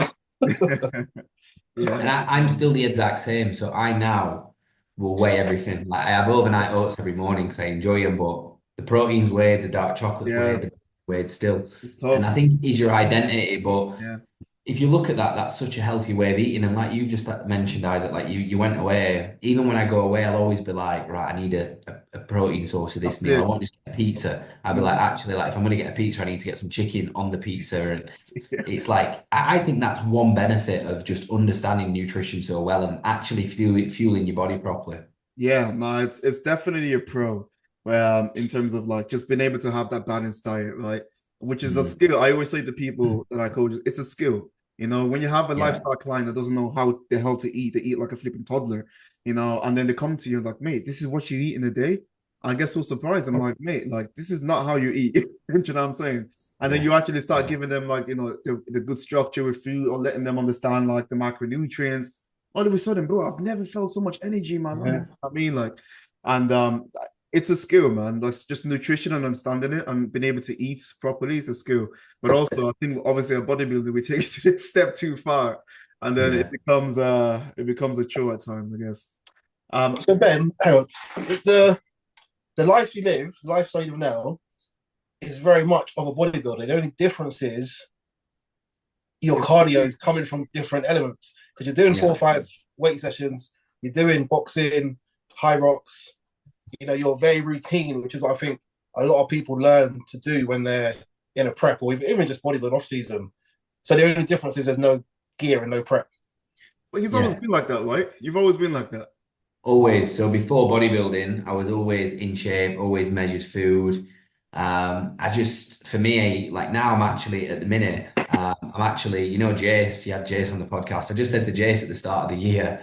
And I'm still the exact same. So I now will weigh everything. Like I have overnight oats every morning because I enjoy them, but the protein's weighed, the dark chocolate's weighed, weighed still. It's And tough. I think is your identity. But Yeah. if you look at that, that's such a healthy way of eating. And like you just mentioned, Isaac, like you went away. Even when I go away, I'll always be like, right, I need a protein source of this That's meal. I it. won't just get a pizza. I'll be like, Mhm. actually, like if I'm going to get a pizza, I need to get some chicken on the pizza. And Yeah. it's like, I think that's one benefit of just understanding nutrition so well and actually fueling your body properly. Yeah, no, it's definitely a pro. In terms of like just being able to have that balanced diet, right? Which is a Mm. skill. I always say to people that I coach, it's a skill. When you have a Yeah. lifestyle client that doesn't know how the hell to eat, they eat like a flipping toddler, and then they come to you like, mate, this is what you eat in a day. I get so surprised. I'm like, mate, like this is not how you eat. You know what I'm saying? And then Yeah. you actually start Yeah. giving them like, the good structure with food or letting them understand like the macronutrients. All of a sudden, bro, I've never felt so much energy in my life. Yeah. I mean, like, and it's a skill, man. That's just nutrition and understanding it and being able to eat properly is a skill. But also, I think obviously a bodybuilder we take it to the step too far, and then Yeah. it becomes a chore at times, I guess. Um, So Ben, hang on. The life you live, the lifestyle you live now, is very much of a bodybuilder. The only difference is your cardio is coming from different elements because you're doing 4 or 5 weight sessions, you're doing boxing, high rocks. You're very routine, which is what I think a lot of people learn to do when they're in a prep or even just bodybuilding off season. So the only difference is there's no gear and no prep. but he's always Yeah. been like that, right? You've always been like that. Always. So before bodybuilding, I was always in shape, always measured food. For me, like now I'm actually at the minute, I'm actually, Jace, you had Jace on the podcast. I just said to Jace at the start of the year,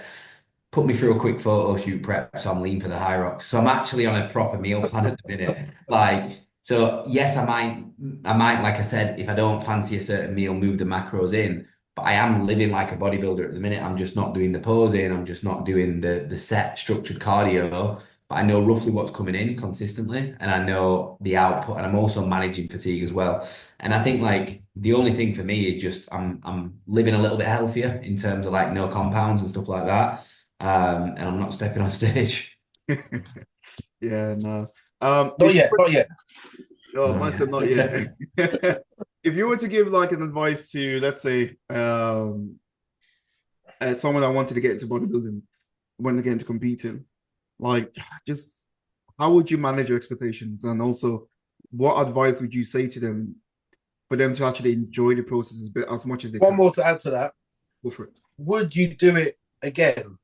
put me through a quick photo shoot prep so I'm lean for the high rocks. So I'm actually on a proper meal plan at the minute. Like, so yes, I might, like I said, if I don't fancy a certain meal, move the macros in. But I am living like a bodybuilder at the minute. I'm just not doing the posing. I'm just not doing the set structured cardio. But I know roughly what's coming in consistently, and I know the output, and I'm also managing fatigue as well. And I think like the only thing for me is just I'm living a little bit healthier in terms of like no compounds and stuff like that. And I'm not stepping on stage. Yeah, no. Not yet, not yet. Oh, No, mine yeah. said not yet. If you were to give like an advice to, let's say, someone that wanted to get into bodybuilding, when they get into competing, like just how would you manage your expectations? And also, what advice would you say to them for them to actually enjoy the process as much as they One can? more to add to that. Go for it. Would you do it again?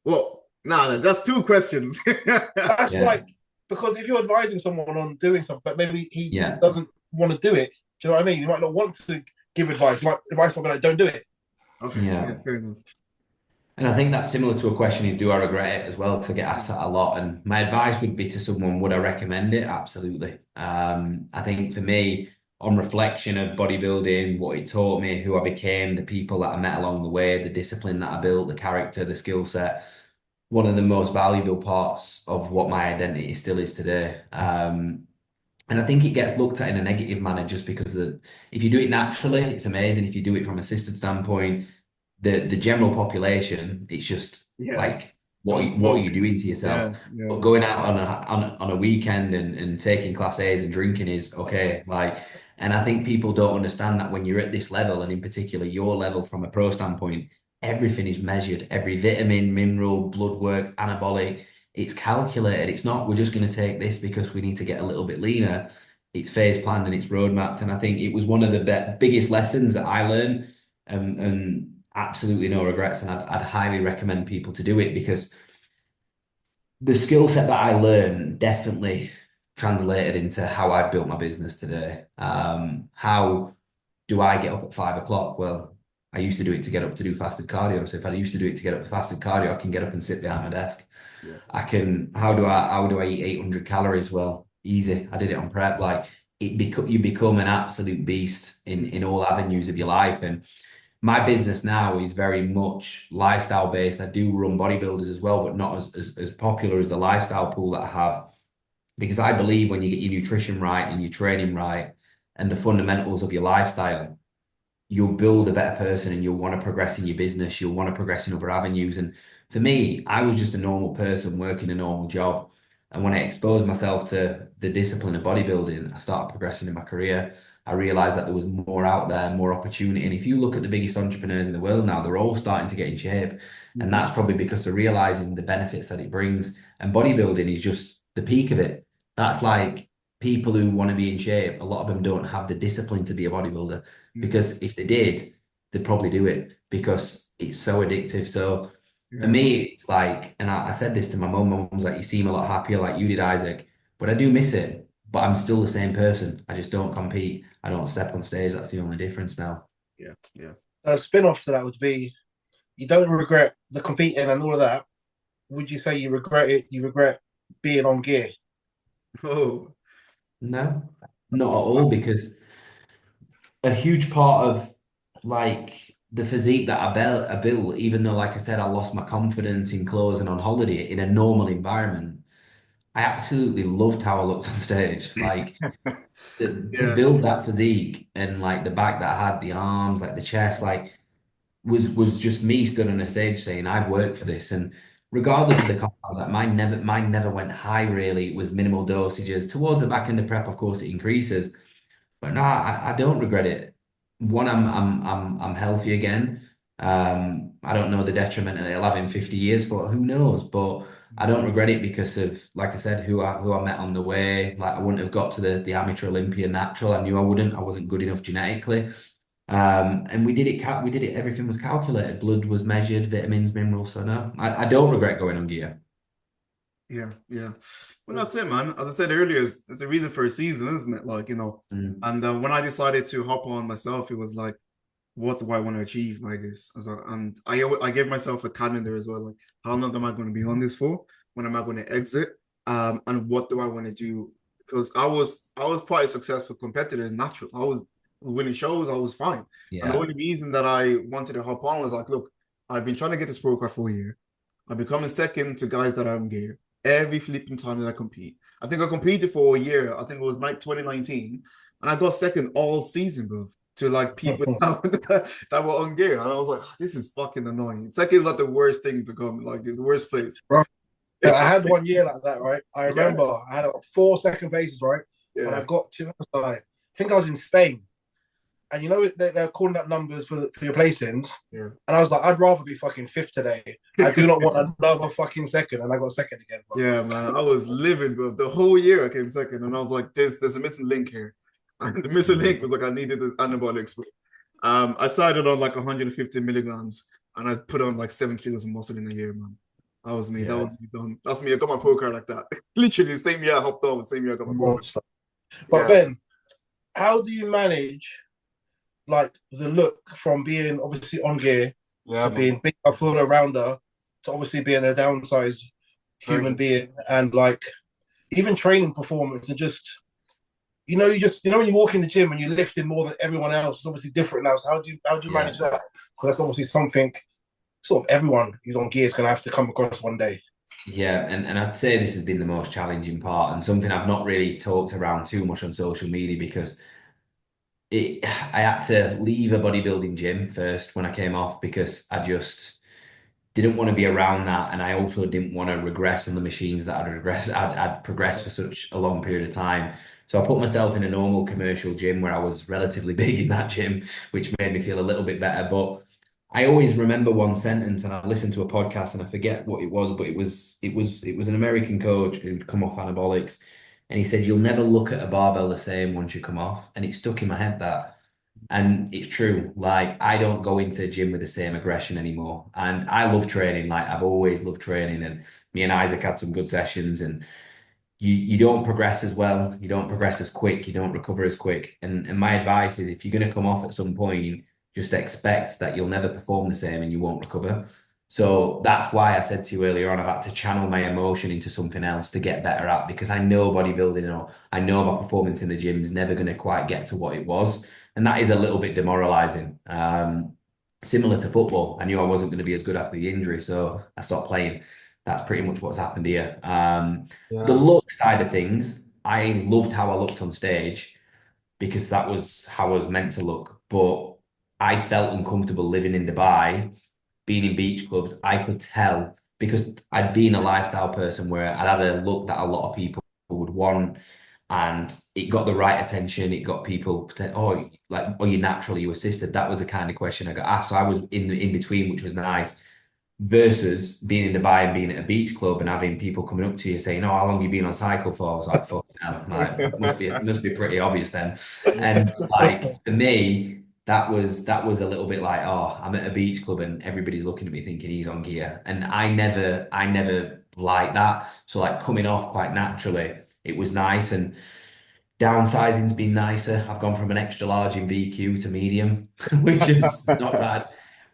Well, nah, that's 2 questions. That's Yeah. like, because if you're advising someone on doing something, but maybe he Yeah. doesn't want to do it, do you know what I mean? You might not want to give advice. You might advise someone like, don't do it. Okay, Yeah. yeah, fair enough. And I think that's similar to a question is, do I regret it as well? Because I get asked that a lot. And my advice would be to someone, would I recommend it? Absolutely. I think for me, on reflection of bodybuilding, what it taught me, who I became, the people that I met along the way, the discipline that I built, the character, the skill set, one of the most valuable parts of what my identity still is today. And I think it gets looked at in a negative manner just because if you do it naturally, it's amazing. If you do it from a assisted standpoint, the general population, it's just Yeah, like don't what are smoke. you doing to yourself? Yeah, yeah. But going out on a weekend and taking class A's and drinking is okay. Like, and I think people don't understand that when you're at this level, and in particular your level from a pro standpoint, everything is measured. Every vitamin, mineral, blood work, anabolic, it's calculated. It's not, we're just going to take this because we need to get a little bit leaner. It's phase planned and it's roadmapped. And I think it was one of the biggest lessons that I learned, and absolutely no regrets. And I'd highly recommend people to do it because the skill set that I learned definitely translated into how I've built my business today. How do I get up at 5 o'clock? Well, I used to do it to get up to do fasted cardio. So if I used to do it to get up to fasted cardio, I can get up and sit behind my desk. Yeah. How do I eat 800 calories? Well, easy. I did it on prep. Like you become an absolute beast in all avenues of your life. And my business now is very much lifestyle based. I do run bodybuilders as well, but not as popular as the lifestyle pool that I have. Because I believe when you get your nutrition right and your training right and the fundamentals of your lifestyle, you'll build a better person and you'll want to progress in your business. You'll want to progress in other avenues. And for me, I was just a normal person working a normal job. And when I exposed myself to the discipline of bodybuilding, I started progressing in my career. I realized that there was more out there, more opportunity. And if you look at the biggest entrepreneurs in the world now, they're all starting to get in shape. And that's probably because they're realizing the benefits that it brings. And bodybuilding is just the peak of it. That's like people who want to be in shape, a lot of them don't have the discipline to be a bodybuilder, because if they did, they'd probably do it because it's so addictive. So for me, it's like, and I said this to my mum. My mum was like, "You seem a lot happier, like you did, Isaac." But I do miss it. But I'm still the same person. I just don't compete. I don't step on stage. That's the only difference now. Yeah. A spin-off to that would be, you don't regret the competing and all of that. Would you say you regret it? You regret being on gear? Oh, No, not at all, because a huge part of like the physique that I built, even though, like I said, I lost my confidence in clothes and on holiday in a normal environment, I absolutely loved how I looked on stage. Like to yeah. build that physique and like the back that I had, the arms, like the chest, like was just me stood on a stage saying, I've worked for this. And regardless of the compounds, like mine never went high really. It was minimal dosages. Towards the back end of prep, of course, it increases. But no, I don't regret it. One, I'm healthy again. I don't know the detriment that it'll have in 50 years for who knows, but I don't regret it because of, like I said, who I met on the way. Like I wouldn't have got to the amateur Olympia natural. I knew I wouldn't. I wasn't good enough genetically. And we did it. We did it. Everything was calculated. Blood was measured. Vitamins, minerals. So no, I don't regret going on gear. Yeah, yeah. Well, that's it, man. As I said earlier, it's a reason for a season, isn't it? Like, and when I decided to hop on myself, it was like, what do I want to achieve by this? And I gave myself a calendar as well. Like, how long am I going to be on this for? When am I going to exit? And what do I want to do? Because I was quite a successful competitor in natural. I was winning shows. I was fine. And the Yeah. only reason that I wanted to hop on was like, look, I've been trying to get this pro card for a year. I'm becoming second to guys that I'm gear every flipping time that I compete. I think I competed for a year. I think it was like 2019, and I got second all season, bro, to like people that were on gear. And I was like, this is fucking annoying. Second is like the worst thing to come, like the worst place. Bro, I had 1 year like that, right? I remember Yeah. I had 4 second places, right? And I Yeah. got to, I think I was in Spain. And you know, they're calling up numbers for your placings. Yeah. And I was like, I'd rather be fucking fifth today. I do not want another fucking second. And I got second again. Bro. Yeah, man. I was living, bro. The whole year I came second, and I was like, there's a missing link here. And the missing link was like I needed the anabolics. I started on like 150 milligrams, and I put on like 7 kilos of muscle in a year, man. That was me. That Yeah. was me done. That's me. I got my pro card like that. Literally, the same year I hopped on, the same year I got my pro card. Monster. But Yeah. Ben, how do you manage like the look from being obviously on gear Yeah, to man. being big, a full rounder to obviously being a downsized human being, and like even training performance and just you know when you walk in the gym and you're lifting more than everyone else, it's obviously different now. So how do you manage that? Because that's obviously something sort of everyone who's on gear is going to have to come across one day. Yeah, and I'd say this has been the most challenging part and something I've not really talked around too much on social media because I had to leave a bodybuilding gym first when I came off because I just didn't want to be around that, and I also didn't want to regress on the machines that I'd progressed for such a long period of time. So I put myself in a normal commercial gym where I was relatively big in that gym, which made me feel a little bit better. But I always remember one sentence, and I listened to a podcast, and I forget what it was, but it was an American coach who'd come off anabolics, and he said, "You'll never look at a barbell the same once you come off," and it stuck in my head that. And it's true. Like I don't go into the gym with the same aggression anymore. And I love training. Like I've always loved training. And me and Isaac had some good sessions. And you don't progress as well. You don't progress as quick. You don't recover as quick. And my advice is if you're going to come off at some point, just expect that you'll never perform the same and you won't recover. So that's why I said to you earlier on, I've had to channel my emotion into something else to get better at because I know bodybuilding or I know my performance in the gym is never going to quite get to what it was. And that is a little bit demoralizing. Similar to football, I knew I wasn't going to be as good after the injury, so I stopped playing. That's pretty much what's happened here. The look side of things, I loved how I looked on stage because that was how I was meant to look. But I felt uncomfortable living in Dubai, being in beach clubs. I could tell because I'd been a lifestyle person where I'd had a look that a lot of people would want, and it got the right attention. It got people, oh, like, oh, you naturally, you assisted. That was the kind of question I got asked. So I was in between, which was nice. Versus being in Dubai and being at a beach club and having people coming up to you saying, "Oh, how long have you been on cycle for?" I was like, "Fucking hell!" Like, must be pretty obvious then. And like for me, that was a little bit like, "Oh, I'm at a beach club and everybody's looking at me thinking he's on gear," and I never like that. So like coming off quite naturally, it was nice, and downsizing's been nicer. I've gone from an extra large in VQ to medium, which is not bad,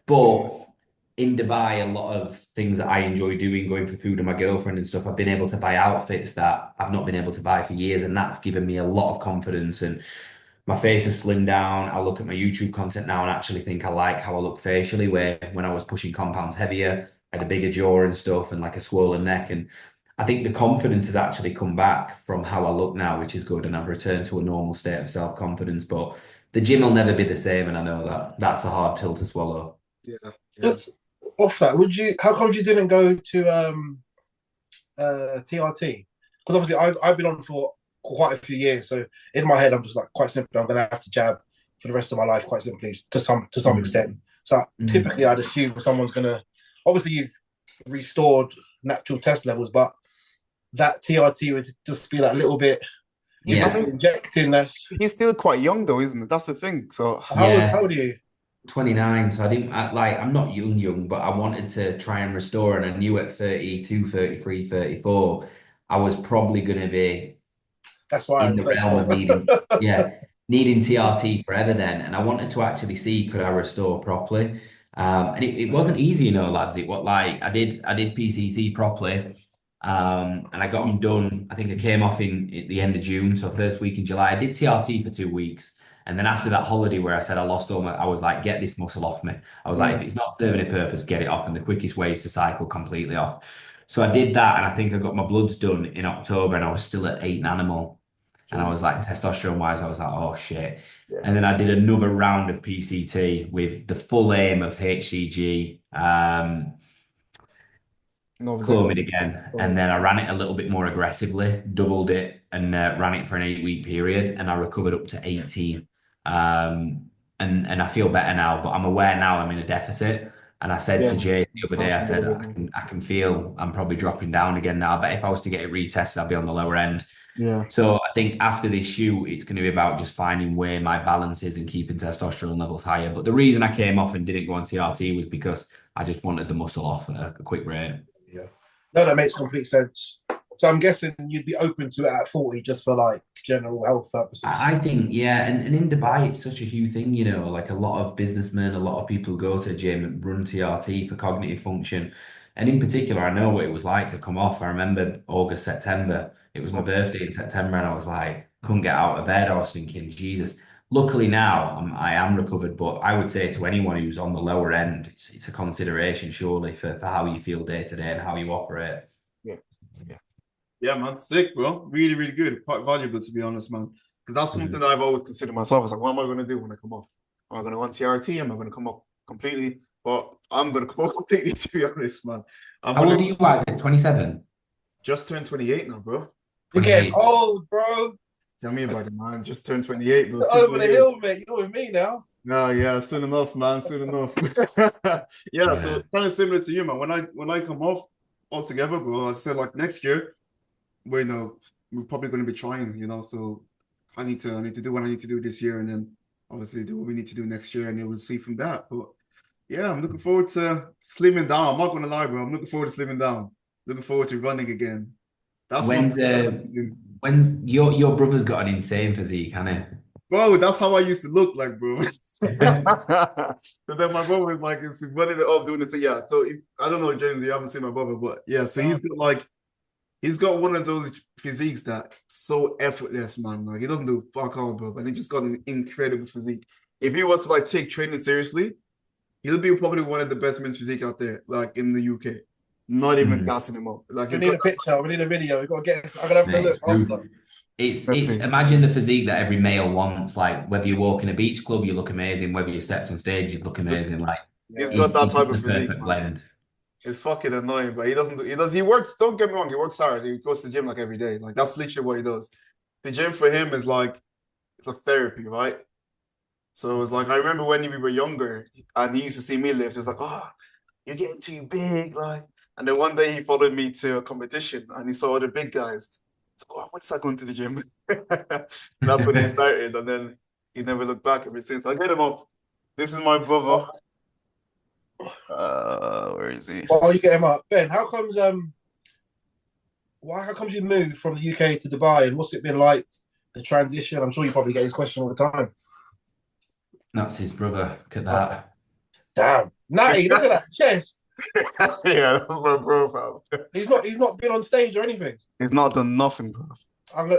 but in Dubai, a lot of things that I enjoy doing, going for food with my girlfriend and stuff, I've been able to buy outfits that I've not been able to buy for years. And that's given me a lot of confidence. And my face has slimmed down. I look at my YouTube content now and actually think I like how I look facially, where when I was pushing compounds heavier, I had a bigger jaw and stuff and like a swollen neck. And I think the confidence has actually come back from how I look now, which is good. And I've returned to a normal state of self-confidence. But the gym will never be the same. And I know that that's a hard pill to swallow. Yeah. Just off that, how come you didn't go to TRT? Because obviously I've been on for quite a few years, so in my head I'm just like, quite simply, I'm gonna have to jab for the rest of my life, quite simply, to some extent. So typically I'd assume someone's gonna, obviously you've restored natural test levels, but that TRT would just be that little bit. Yeah. Injecting this. He's still quite young though, isn't it? That's the thing. So how old are you? 29, so I'm not young, but I wanted to try and restore, and I knew at 32, 33, 34, I was probably going to be That's why in the realm of needing TRT forever then, and I wanted to actually see could I restore properly. And it wasn't easy, lads. I did PCT properly, and I got them done. I think I came off at the end of June, so first week in July. I did TRT for 2 weeks. And then after that holiday where I said I lost I was like, get this muscle off me. I was like, if it's not serving a purpose, get it off. And the quickest way is to cycle completely off. So I did that, and I think I got my bloods done in October, and I was still at 8 nanomolar. And I was like, testosterone wise, I was like, oh shit. Yeah. And then I did another round of PCT with the full aim of HCG. Clomid again, and then I ran it a little bit more aggressively, doubled it, and ran it for an 8-week period, and I recovered up to 18. And I feel better now, but I'm aware now I'm in a deficit. And I said to Jay the other day, I said I can feel I'm probably dropping down again now. But if I was to get it retested, I'd be on the lower end. Yeah. So I think after this shoot, it's going to be about just finding where my balance is and keeping testosterone levels higher. But the reason I came off and didn't go on TRT was because I just wanted the muscle off at a quick rate. Yeah. No, that makes complete sense. So I'm guessing you'd be open to it at 40 just for like general health purposes. I think, yeah. And in Dubai, it's such a huge thing, like a lot of businessmen, a lot of people go to a gym and run TRT for cognitive function. And in particular, I know what it was like to come off. I remember August, September. It was my birthday in September, and I was like, couldn't get out of bed. I was thinking, Jesus. Luckily now, I am recovered, but I would say to anyone who's on the lower end, it's a consideration, surely, for how you feel day to day and how you operate. Yeah, man, sick, bro. Really, really good. Quite valuable, to be honest, man. Because that's something that I've always considered myself. It's like, what am I going to do when I come off? Am I going to go on TRT? Am I going to come up completely? But I'm going to come up completely, to be honest, man. How old are you guys? 27? Just turned 28 now, bro. You're getting old, bro. Tell me about it, man. Just turned 28, bro. Over the hill, mate. You're with me now. No, yeah, soon enough, man. Soon enough. Yeah, so kind of similar to you, man. When I come off altogether, bro, I said like next year, we're probably going to be trying, so I need to do what I need to do this year, and then obviously do what we need to do next year, and then we'll see from that. But yeah, I'm looking forward to slimming down. I'm not going to lie, bro. I'm looking forward to slimming down. Looking forward to running again. That's when your brother's got an insane physique, hasn't he? Bro, that's how I used to look like, bro. So then my brother was like, it's running it up, doing this. Yeah. So I don't know, James, you haven't seen my brother, but yeah. So he's got one of those physiques that so effortless, man. Like he doesn't do fuck all, bro. But he just got an incredible physique. If he was to like take training seriously, he'll be probably one of the best men's physique out there, like in the UK. Not even gassing him up. Like we need a picture. We need a video. We got to get. I'm gonna have to look. It's imagine the physique that every male wants. Like whether you walk in a beach club, you look amazing. Whether you stepped on stage, you look amazing. Like he's got that type of physique. Blend. It's fucking annoying, but he works, don't get me wrong, he works hard. He goes to the gym like every day. Like that's literally what he does. The gym for him is like it's a therapy, right? So it's like I remember when we were younger and he used to see me lift, it's like, oh, you're getting too big, like. And then one day he followed me to a competition and he saw other big guys. He's like, oh, what's that going to the gym? That's when he started, and then he never looked back ever since. I get him up. This is my brother. Where is he? Well, you get him up, Ben. How comes you moved from the UK to Dubai, and what's it been like, the transition? I'm sure you probably get this question all the time. That's his brother. Look at that. Damn, Natty, look at that chest. Yeah, that's my bro, fam. He's not been on stage or anything. He's not done nothing, bro.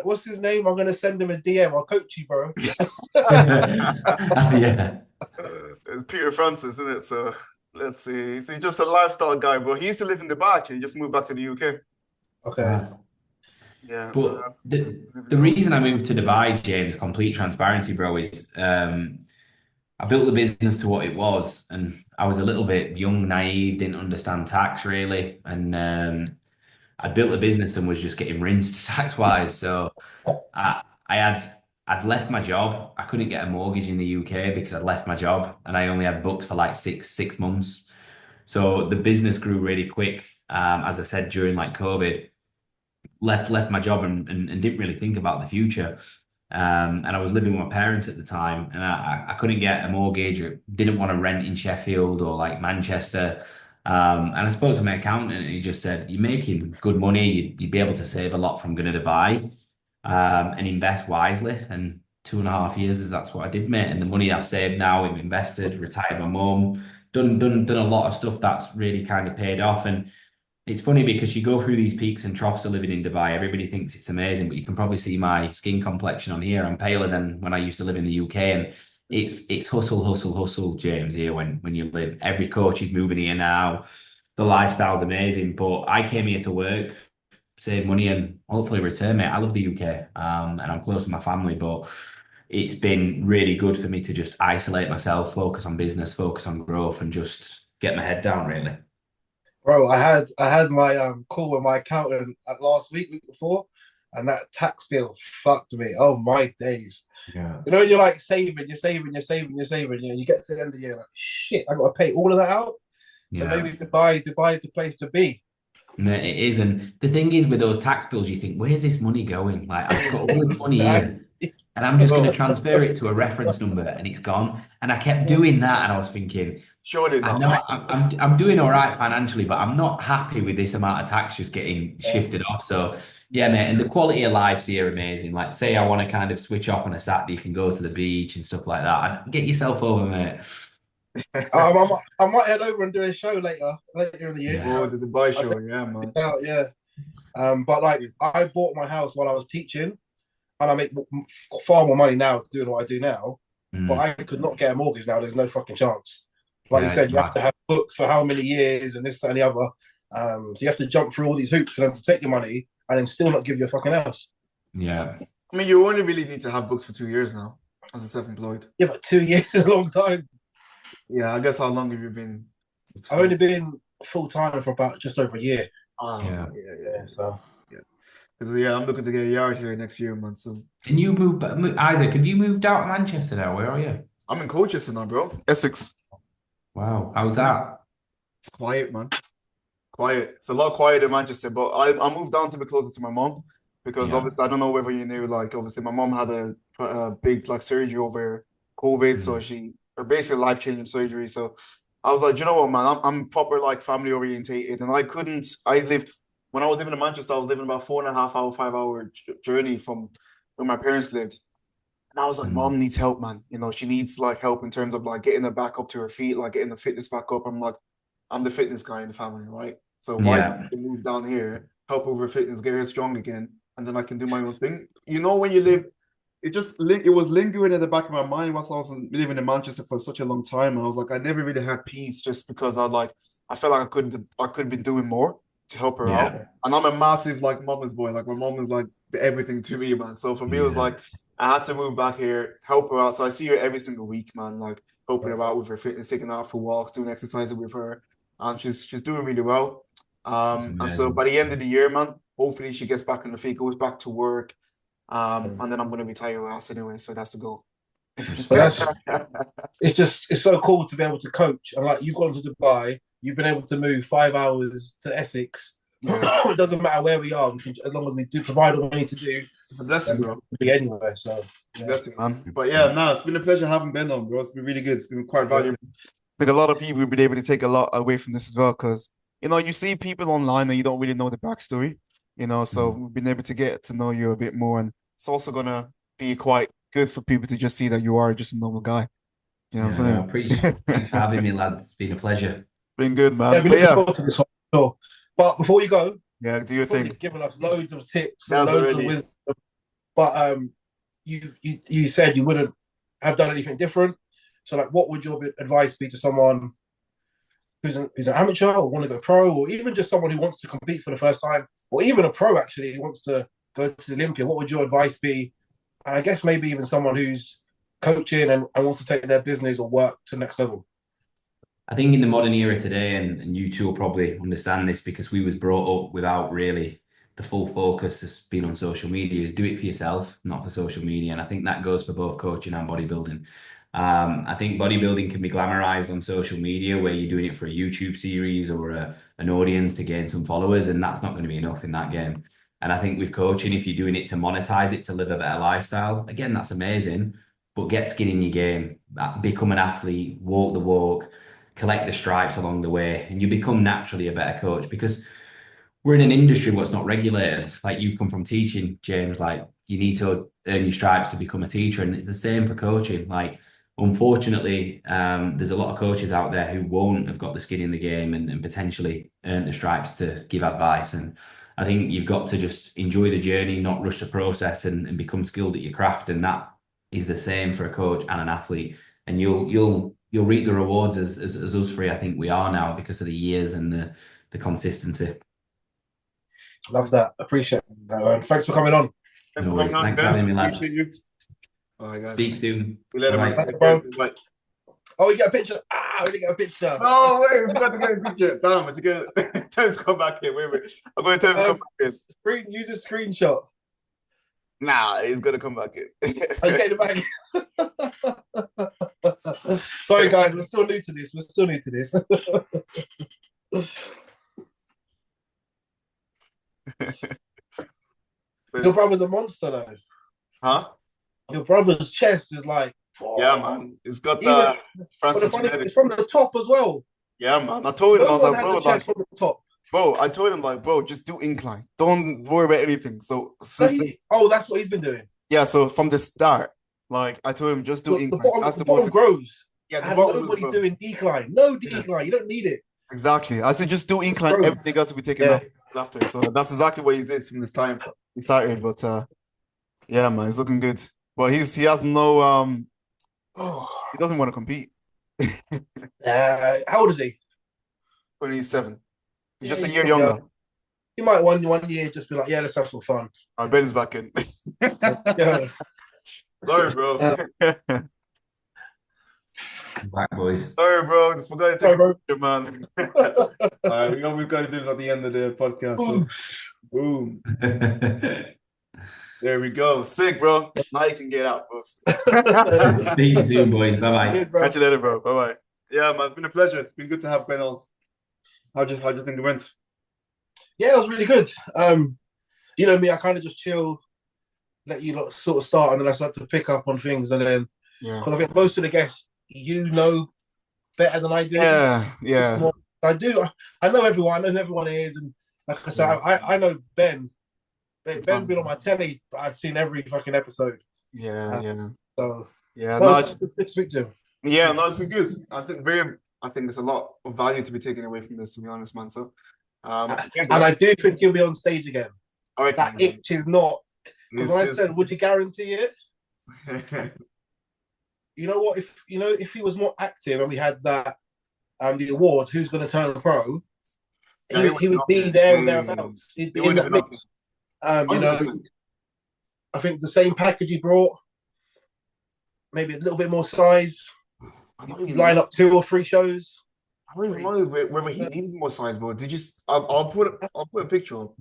What's his name? I'm gonna send him a DM. I'll coach you, bro. Yeah. It's Peter Francis, isn't it? So let's see. He's just a lifestyle guy, bro. He used to live in Dubai, actually. He just moved back to the UK. Okay. Yeah. But the reason I moved to Dubai, James, complete transparency, bro, is I built the business to what it was, and I was a little bit young, naive, didn't understand tax really, and I built a business and was just getting rinsed tax wise. So I'd left my job. I couldn't get a mortgage in the UK because I'd left my job, and I only had books for like six months. So the business grew really quick. As I said, during like COVID, left my job and didn't really think about the future. And I was living with my parents at the time, and I couldn't get a mortgage, or didn't want to rent in Sheffield or like Manchester. And I spoke to my accountant, and he just said, "You're making good money. You'd be able to save a lot from going to Dubai, and invest wisely." And 2.5 years, that's what I did, mate. And the money I've saved now, I've invested, retired my mum, done a lot of stuff that's really kind of paid off. And it's funny because you go through these peaks and troughs of living in Dubai. Everybody thinks it's amazing, but you can probably see my skin complexion on here. I'm paler than when I used to live in the UK, and it's hustle, James, here when you live. Every coach is moving here now. The lifestyle's amazing, but I came here to work, save money, and hopefully return, mate. I love the UK, and I'm close to my family, but it's been really good for me to just isolate myself, focus on business, focus on growth, and just get my head down, really. Bro, I had my call with my accountant last week before, and that tax bill fucked me. Oh my days. Yeah. You know, you're like you're saving, and you get to the end of the year like, shit, I gotta pay all of that out. So maybe Dubai is the place to be. No, it is. And the thing is, with those tax bills, you think, where's this money going? Like, I've got all this money here, and I'm just going to transfer it to a reference number, and it's gone. And I kept doing that, and I was thinking, surely not. I'm doing all right financially, but I'm not happy with this amount of tax just getting shifted off. So yeah, mate. And the quality of life's here amazing. Like, say I want to kind of switch off on a Saturday, you can go to the beach and stuff like that. And get yourself over, mate. I might head over and do a show later in the year. Oh, the Dubai show, yeah, man. Yeah. But like, I bought my house while I was teaching, and I make far more money now doing what I do now. But I could not get a mortgage now. There's no fucking chance. Like you said, you have to have books for how many years and this, that, and the other. So you have to jump through all these hoops for them to take your money and then still not give you a fucking house. Yeah. I mean, you only really need to have books for 2 years now as a self-employed. Yeah, but 2 years is a long time. Yeah, I guess how long have you been? I've only been full-time for about just over a year. Oh, yeah. So yeah, I'm looking to get a yard here next year, man. So can you move, Isaac? Have you moved out of Manchester now? Where are you? I'm in Colchester now, bro. Essex. Wow, how's that? It's quiet, man. Quiet. It's a lot quieter in Manchester, but I moved down to be closer to my mom because obviously I don't know whether you knew, like obviously my mom had a big like surgery over COVID, so her basically life-changing surgery. So I was like, you know what, man, I'm proper like family orientated, and when I was living in Manchester, I was living about 4.5 hour, 5 hour journey from where my parents lived. And I was like, mom needs help, man. You know, she needs like help in terms of like getting her back up to her feet, like getting the fitness back up. I'm like, I'm the fitness guy in the family, right? So why don't you move down here, help over fitness, get her strong again, and then I can do my own thing. You know, when you live, it was lingering in the back of my mind whilst I was living in Manchester for such a long time. And I was like, I never really had peace just because I felt like I could have been doing more to help her out. And I'm a massive like mama's boy. Like my mom is like everything to me, man. So for me, it was like I had to move back here, help her out. So I see her every single week, man. Like helping her out with her fitness, taking her out for walks, doing exercises with her. She's doing really well. That's And so amazing. by the end of the year, man, hopefully she gets back on the feet, goes back to work. And then I'm gonna retire her ass anyway. So that's the goal. But Respect. it's so cool to be able to coach. And like, you've gone to Dubai, you've been able to move 5 hours to Essex. Yeah. It doesn't matter where we are, as long as we do provide what we need to do. It's a blessing, bro. We'll be anywhere. So It's a blessing, man. But yeah, no, it's been a pleasure having Ben on, bro. It's been really good. It's been quite valuable. I think a lot of people have been able to take a lot away from this as well, because you see people online and you don't really know the backstory, so we've been able to get to know you a bit more, and it's also gonna be quite good for people to just see that you are just a normal guy. You know what I'm saying? Appreciate. Thanks for having me, lads. It's been a pleasure. Been good, man. Yeah, we But look forward to this one, sure. But before you go, yeah, do your thing. you've given us loads of tips, That's loads already- of wisdom. But you said you wouldn't have done anything different. So like, what would your advice be to someone who's an amateur or want to go pro, or even just someone who wants to compete for the first time, or even a pro actually who wants to go to the Olympia? What would your advice be? And I guess maybe even someone who's coaching and wants to take their business or work to the next level. I think in the modern era today, and you two will probably understand this because we was brought up without really the full focus has been on social media, is do it for yourself, not for social media. And I think that goes for both coaching and bodybuilding. I think bodybuilding can be glamorized on social media where you're doing it for a YouTube series or an audience to gain some followers, and that's not going to be enough in that game. And I think with coaching, if you're doing it to monetize it, to live a better lifestyle, again, that's amazing, but get skin in your game, become an athlete, walk the walk, collect the stripes along the way, and you become naturally a better coach, because we're in an industry what's not regulated. Like, you come from teaching, James, like you need to earn your stripes to become a teacher. And it's the same for coaching. Like, unfortunately, there's a lot of coaches out there who won't have got the skin in the game and potentially earn the stripes to give advice. And I think you've got to just enjoy the journey, not rush the process, and become skilled at your craft. And that is the same for a coach and an athlete. And you'll reap the rewards as us three, I think we are now, because of the years and the consistency. Love that. Appreciate that. Thanks for coming on. No worries. Thanks for having me, lad. Appreciate you. All right, guys. Speak soon. We let him Bye. out. Bro. Bye. Oh, we get a picture. We didn't get a picture. Oh, wait, we got to get a picture. Damn it, you get tell him to come back in. Wait. I'm going to tell him to come back in. Use a screenshot. Nah, he's going to come back in. Okay, the back. Sorry, guys, we're still new to this. Your brother's a monster, though. Huh? Your brother's chest is like, yeah, man. It's got the it's from the top as well. Yeah, man. I told him, I was like, bro, like, from the top. Bro, I told him, like, bro, just do incline. Don't worry about anything. So that's what he's been doing. Yeah, so from the start, like, I told him, just do incline. The bottom grows. Yeah, the bottom nobody doing decline. No decline. Yeah. You don't need it. Exactly. I said, just do incline. Everything else will be taken off after. So that's exactly what he did from the time he started. But yeah, man, he's looking good. But he has no he doesn't want to compete. How old is he? 27. He's just a year younger. He might one year just be like, yeah, let's have some fun. I bet he's back in. Yeah. Sorry, bro. Back, boys. Sorry, bro. I forgot to take a picture, man. All right, we've got to do this at the end of the podcast. So. Boom. There we go. Sick, bro. Now you can get out, bro. See you soon, boys. Bye-bye. Catch you later, bro. Bye-bye. Yeah, man. It's been a pleasure. It's been good to have Ben on. How do you think it went? Yeah, it was really good. You know me, I kind of just chill, let you lot sort of start, and then I start to pick up on things, and then because I think most of the guests you know better than I do. Yeah. I do. I know everyone. I know who everyone is, and like I said, I know Ben. Ben's been on my telly. I've seen every fucking episode. So it's good to speak to him. Yeah, no, it's been good. I think there's a lot of value to be taken away from this, to be honest, man. So, and I do think he'll be on stage again. All right, that itch is not. Because when I said, would you guarantee it? You know what? If he was more active and we had that the award, who's going to turn pro? He would be there or thereabouts. He'd be in that mix. I think the same package he brought, maybe a little bit more size. You line up 2 or 3 shows. I don't even know whether he needed more size, bro. Did you? I'll put a picture up.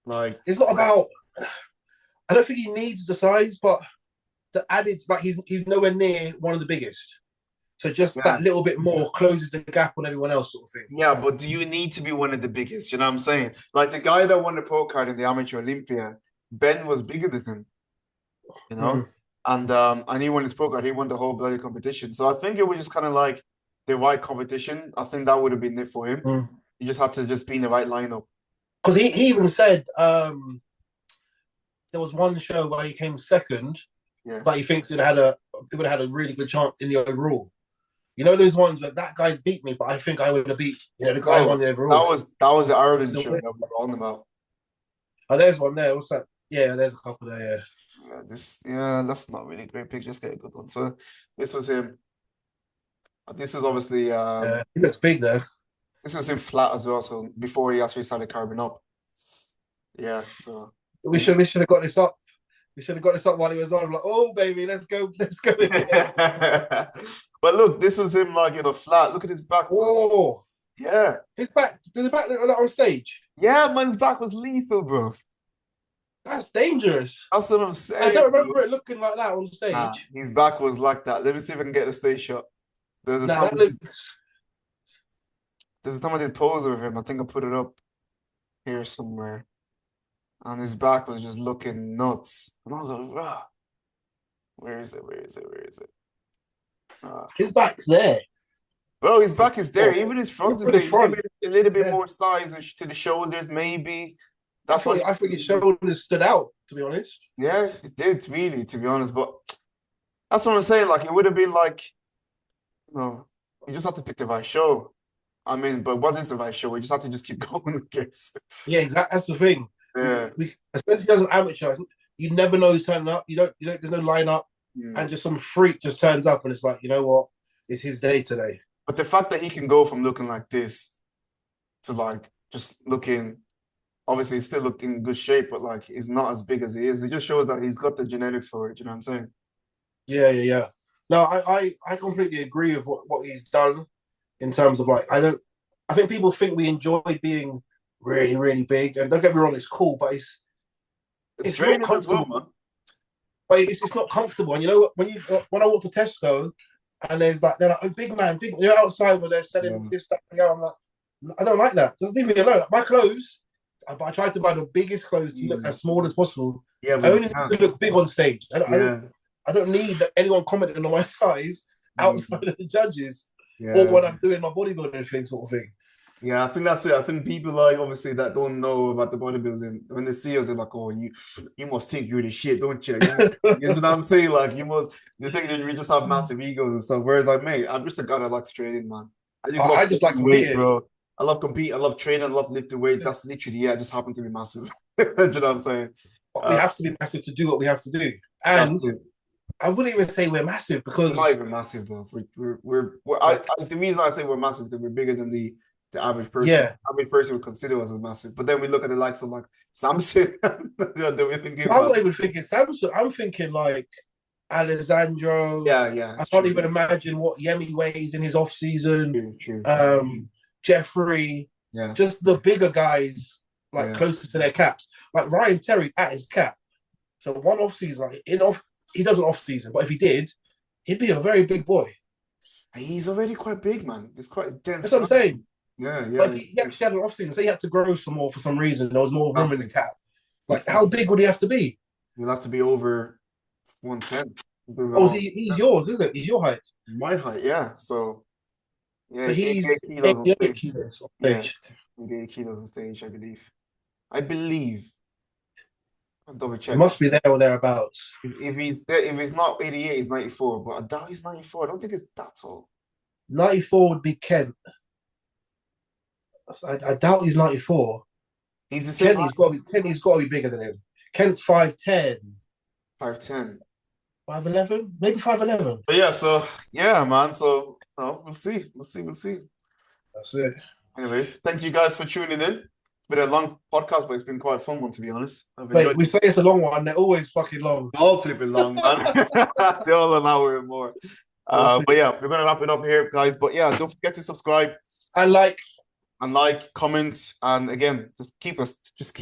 Like, it's not about. I don't think he needs the size, but the added, like he's nowhere near one of the biggest. So just that little bit more closes the gap on everyone else, sort of thing. Yeah, but do you need to be one of the biggest? You know what I'm saying? Like the guy that won the pro card in the amateur Olympia, Ben was bigger than him. You know, and he won his pro card. He won the whole bloody competition. So I think it was just kind of like the right competition. I think that would have been it for him. You just had to just be in the right lineup. Because he even said there was one show where he came second, but he thinks it would have had a really good chance in the overall. You know those ones where that guy's beat me, but I think I would have beat the guy who won the overall. That was the Ireland show that we were on about. Oh, there's one there. What's that? Yeah, there's a couple there. That's not really a great picture. Just get a good one. So this was him. This was obviously he looks big there. This was him flat as well. So before he actually started carbon up. Yeah. So we should have got this up. We should have got this up while he was on. I'm like, oh baby, let's go. But look, this was him like flat. Look at his back. Whoa. Yeah. His back. Does his back look like that on stage? Yeah, man, his back was lethal, bro. That's dangerous. That's what I'm saying. I don't remember it looking like that on stage. Nah, his back was like that. Let me see if I can get the stage shot. There's a time I did pose with him. I think I put it up here somewhere. And his back was just looking nuts. And I was like, rah. Where is it? His back's there. Bro, his back is there. Even his front is there. A little bit more size to the shoulders, maybe. I think his shoulders stood out, to be honest. Yeah, it did, really, to be honest. But that's what I'm saying. Like, it would have been like, you just have to pick the right show. I mean, but what is the right show? We just have to just keep going, I guess. Yeah, exactly. That's the thing. Yeah. Especially as an amateur, you never know who's turning up. You don't. There's no lineup, and just some freak just turns up, and it's like, you know what? It's his day today. But the fact that he can go from looking like this to like just looking, obviously, he's still looking in good shape, but like he's not as big as he is. It just shows that he's got the genetics for it. You know what I'm saying? Yeah. No, I completely agree with what he's done in terms of like I think people think we enjoy being really, really big, and don't get me wrong, it's cool, but it's draining not comfortable, as well, man. But it's not comfortable. And you know when I walk to Tesco and they're like, oh, big man, big. You're outside when they're selling this stuff. I'm like, I don't like that. Just leave me alone. My clothes, I try to buy the biggest clothes to look as small as possible. Yeah, I only need to look big on stage. I don't need anyone commenting on my size outside of the judges or when I'm doing my bodybuilding thing, sort of thing. Yeah, I think that's it. I think people like obviously that don't know about the bodybuilding, when they see us, they're like, "Oh, you must think you're the shit, don't you?" You know what I'm saying? Like they think that we just have massive egos and stuff. Whereas, like, mate, I'm just a guy that likes training, man. I just like weight, bro. I love competing. I love training. I love lifting weight. That's literally I just happen to be massive. Do you know what I'm saying? We have to be massive to do what we have to do, and I wouldn't even say we're massive because we're not even massive, bro. The reason I say we're massive is because we're bigger than the average person. Yeah, average person would consider us as massive. But then we look at the likes of like Samson. I'm not even thinking Samson. I'm thinking like Alessandro. Yeah. I can't even imagine what Yemi weighs in his off season. True. Jeffrey. Yeah. Just the bigger guys, like closer to their caps. Like Ryan Terry at his cap. So one off season, he does an off season, but if he did, he'd be a very big boy. He's already quite big, man. He's quite dense. That's what I'm saying. Yeah. Like he actually had an off season, so he had to grow some more for some reason. There was more room in the cap. Like, how big would he have to be? He'll have to be over 110. Oh, he's yours, isn't it? He's your height. My height, yeah. So, so he's 88 kilos on stage. 88 kilos on stage, I believe. I'll double check. He must be there or thereabouts. If he's not 88, he's 94. But I doubt he's 94. I don't think it's that tall. 94 would be Kent. I doubt he's 94. He's the same. Kenny's got to be bigger than him. Kent's 5'10". 5'10". 5'11", maybe 5'11". But man. So we'll see. That's it. Anyways, thank you guys for tuning in. It's been a long podcast, but it's been quite a fun one, to be honest. Wait, we say it's a long one. They're always fucking long. All flipping long, man. They're all an hour and more. But yeah, we're gonna wrap it up here, guys. But yeah, don't forget to subscribe. And like, comment, and again, just keep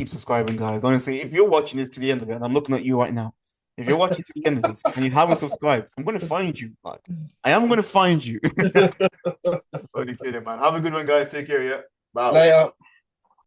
subscribing, guys. Honestly, if you're watching this to the end of it, and I'm looking at you right now, if you're watching to the end of this and you haven't subscribed, I'm gonna find you. Like, I am gonna find you. Only kidding, man. Have a good one, guys. Take care. Yeah. Bye. later.